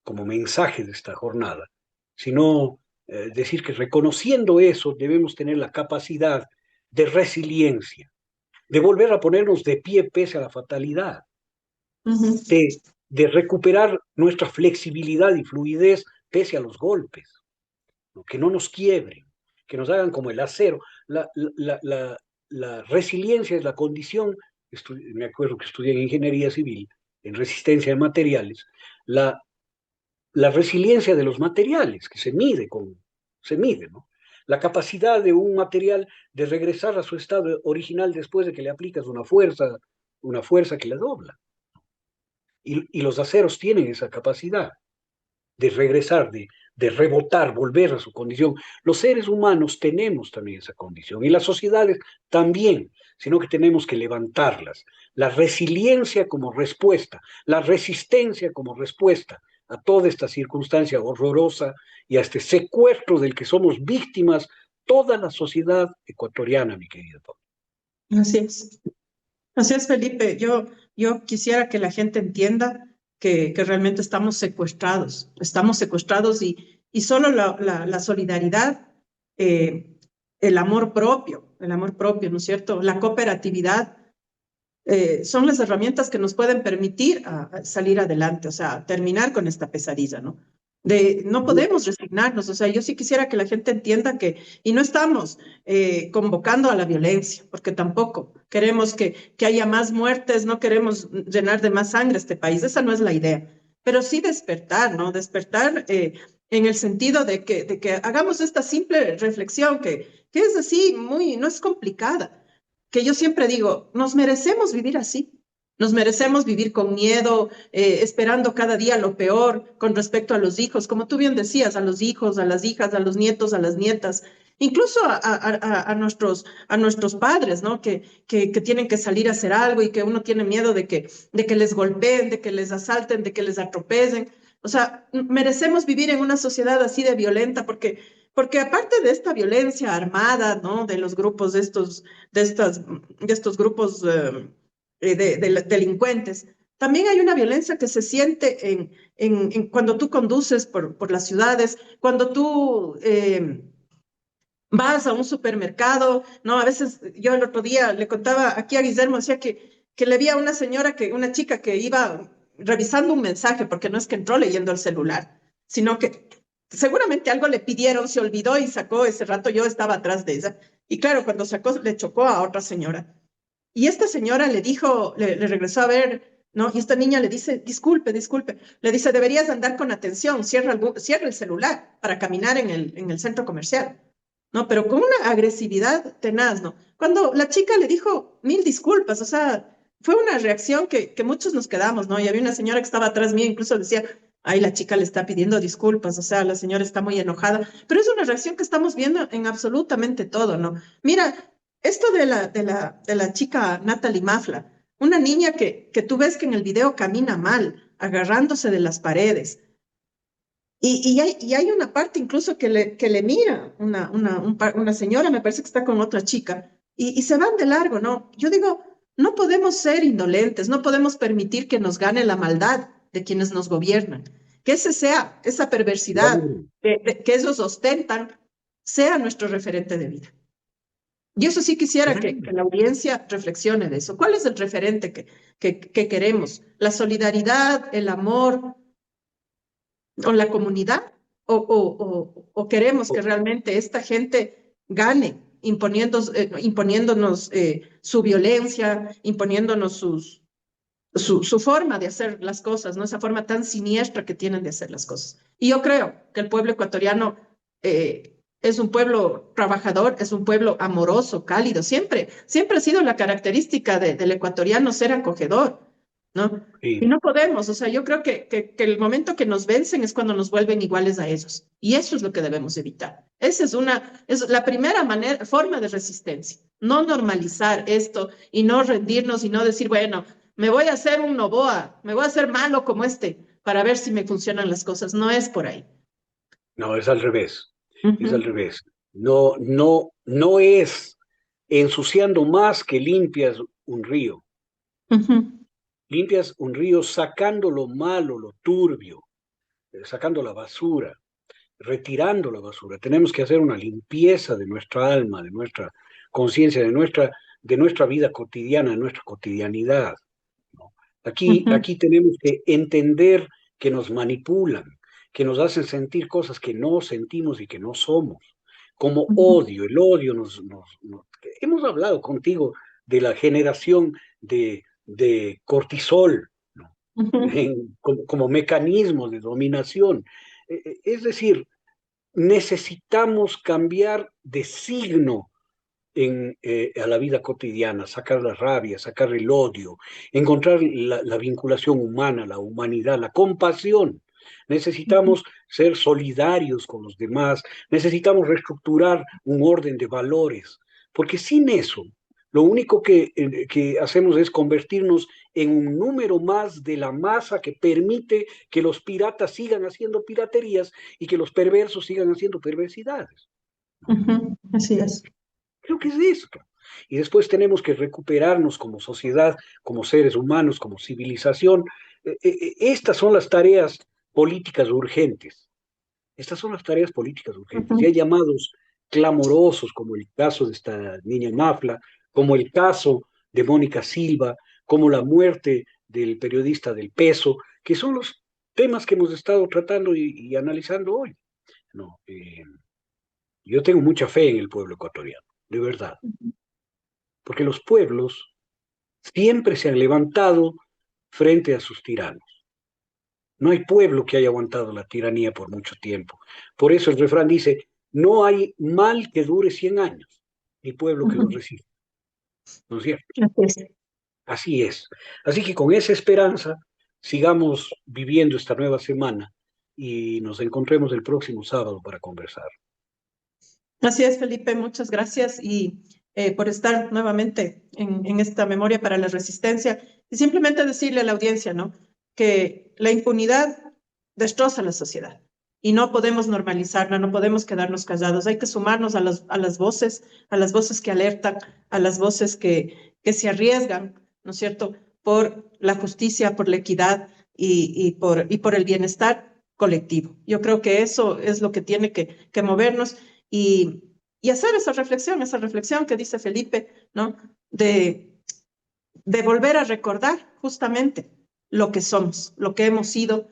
como mensaje de esta jornada, sino decir que reconociendo eso debemos tener la capacidad de resiliencia, de volver a ponernos de pie pese a la fatalidad, de recuperar nuestra flexibilidad y fluidez pese a los golpes, ¿no? Que no nos quiebren, que nos hagan como el acero. La resiliencia es la condición, me acuerdo que estudié en ingeniería civil, en resistencia de materiales, la, la resiliencia de los materiales, que se mide, ¿no? La capacidad de un material de regresar a su estado original después de que le aplicas una fuerza que le dobla. Y los aceros tienen esa capacidad de regresar, de rebotar, volver a su condición. Los seres humanos tenemos también esa condición y las sociedades también, sino que tenemos que levantarlas. La resiliencia como respuesta, la resistencia como respuesta a toda esta circunstancia horrorosa y a este secuestro del que somos víctimas toda la sociedad ecuatoriana, mi querido Pablo.
Así es. Así es, Felipe. Yo quisiera que la gente entienda que realmente estamos secuestrados y solo la solidaridad, eh, el amor propio, ¿no es cierto? La cooperatividad son las herramientas que nos pueden permitir a salir adelante, o sea, terminar con esta pesadilla, ¿no? No podemos resignarnos, o sea, yo sí quisiera que la gente entienda que, y no estamos convocando a la violencia, porque tampoco queremos que haya más muertes, no queremos llenar de más sangre este país, esa no es la idea, pero sí despertar, ¿no? Despertar en el sentido de que hagamos esta simple reflexión que es así, muy, no es complicada que yo siempre digo, nos merecemos vivir así. Nos merecemos vivir con miedo, esperando cada día lo peor con respecto a los hijos, como tú bien decías, a los hijos, a las hijas, a los nietos, a las nietas, incluso a nuestros padres, ¿no? Que tienen que salir a hacer algo y que uno tiene miedo de que les golpeen, de que les asalten, de que les atropellen. O sea, merecemos vivir en una sociedad así de violenta porque aparte de esta violencia armada, ¿no? De los grupos de estos grupos de delincuentes. También hay una violencia que se siente en cuando tú conduces por las ciudades, cuando tú vas a un supermercado, ¿no? A veces yo el otro día le contaba aquí a Guillermo, decía que le vi a una señora, una chica que iba revisando un mensaje, porque no es que entró leyendo el celular, sino que seguramente algo le pidieron, se olvidó y sacó ese rato, yo estaba atrás de ella. Y claro, cuando sacó, le chocó a otra señora. Y esta señora le dijo, le regresó a ver, ¿no? Y esta niña le dice, disculpe, disculpe. Le dice, deberías andar con atención, cierra el celular para caminar en el centro comercial, ¿no? Pero con una agresividad tenaz, ¿no? Cuando la chica le dijo mil disculpas, o sea, fue una reacción que muchos nos quedamos, ¿no? Y había una señora que estaba atrás mío, incluso decía, ay, la chica le está pidiendo disculpas, o sea, la señora está muy enojada, pero es una reacción que estamos viendo en absolutamente todo, ¿no? Mira, esto de la chica Natalie Mafla, una niña que tú ves que en el video camina mal, agarrándose de las paredes. Y hay una parte incluso que le mira una señora, me parece que está con otra chica, y se van de largo, ¿no? Yo digo, no podemos ser indolentes, no podemos permitir que nos gane la maldad de quienes nos gobiernan, que esa perversidad que ellos ostentan, sea nuestro referente de vida. Y eso sí quisiera que la audiencia reflexione de eso. ¿Cuál es el referente que queremos? ¿La solidaridad, el amor o la comunidad? ¿O queremos que realmente esta gente gane imponiéndonos su violencia, imponiéndonos su forma de hacer las cosas, ¿no? Esa forma tan siniestra que tienen de hacer las cosas. Y yo creo que el pueblo ecuatoriano es un pueblo trabajador, es un pueblo amoroso, cálido. Siempre ha sido la característica del ecuatoriano ser acogedor, ¿no? Y
Sí.
no podemos, o sea, yo creo que el momento que nos vencen es cuando nos vuelven iguales a ellos. Y eso es lo que debemos evitar. Esa es la primera forma de resistencia. No normalizar esto y no rendirnos y no decir, bueno, me voy a hacer un Novoa, me voy a hacer malo como este para ver si me funcionan las cosas. No es por ahí.
No, es al revés. Es al
Ujú,
revés. No, no, no es ensuciando más que limpias un río.
ujú,
Limpias un río sacando lo malo, lo turbio, sacando la basura, retirando la basura. Tenemos que hacer una limpieza de nuestra alma, de nuestra conciencia, de nuestra vida cotidiana, de nuestra cotidianidad, ¿no?
ujú,
Aquí tenemos que entender que nos manipulan, que nos hacen sentir cosas que no sentimos y que no somos, como
ujú,
odio. El odio hemos hablado contigo de la generación de cortisol, ¿no?
ujú,
Como mecanismo de dominación. Es decir, necesitamos cambiar de signo a la vida cotidiana, sacar la rabia, sacar el odio, encontrar la vinculación humana, la humanidad, la compasión.
ujú,
Necesitamos ser solidarios con los demás, necesitamos reestructurar un orden de valores, porque sin eso, lo único que hacemos es convertirnos en un número más de la masa que permite que los piratas sigan haciendo piraterías y que los perversos sigan haciendo perversidades.
ujú. Así es.
Creo que es esto. Y después tenemos que recuperarnos como sociedad, como seres humanos, como civilización, estas son las tareas políticas urgentes. Estas son las tareas políticas urgentes. Y hay llamados clamorosos, como el caso de esta niña Mafla, como el caso de Mónica Silva, como la muerte del periodista del Peso, que son los temas que hemos estado tratando y analizando hoy. No, yo tengo mucha fe en el pueblo ecuatoriano, de verdad, porque los pueblos siempre se han levantado frente a sus tiranos. No hay pueblo que haya aguantado la tiranía por mucho tiempo. Por eso el refrán dice, no hay mal que dure 100 años, ni pueblo que lo resista. ¿No es cierto?
Así es.
Así es. Así que con esa esperanza, sigamos viviendo esta nueva semana y nos encontremos el próximo sábado para conversar.
Así es, Felipe, muchas gracias y por estar nuevamente en esta memoria para la resistencia y simplemente decirle a la audiencia, ¿no? Que la impunidad destroza la sociedad y no podemos normalizarla, no podemos quedarnos callados, hay que sumarnos a las voces que alertan, a las voces que se arriesgan, ¿no es cierto?, por la justicia, por la equidad y por el bienestar colectivo. Yo creo que eso es lo que tiene que movernos y hacer esa reflexión que dice Felipe, ¿no? De volver a recordar justamente lo que somos, lo que hemos sido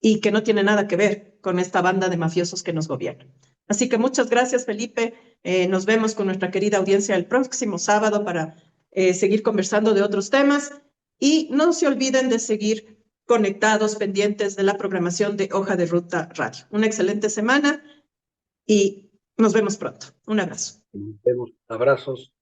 y que no tiene nada que ver con esta banda de mafiosos que nos gobiernan. Así que muchas gracias, Felipe. Nos vemos con nuestra querida audiencia el próximo sábado para seguir conversando de otros temas y no se olviden de seguir conectados, pendientes de la programación de Hoja de Ruta Radio. Una excelente semana y nos vemos pronto. Un abrazo.
Nos vemos. Abrazos.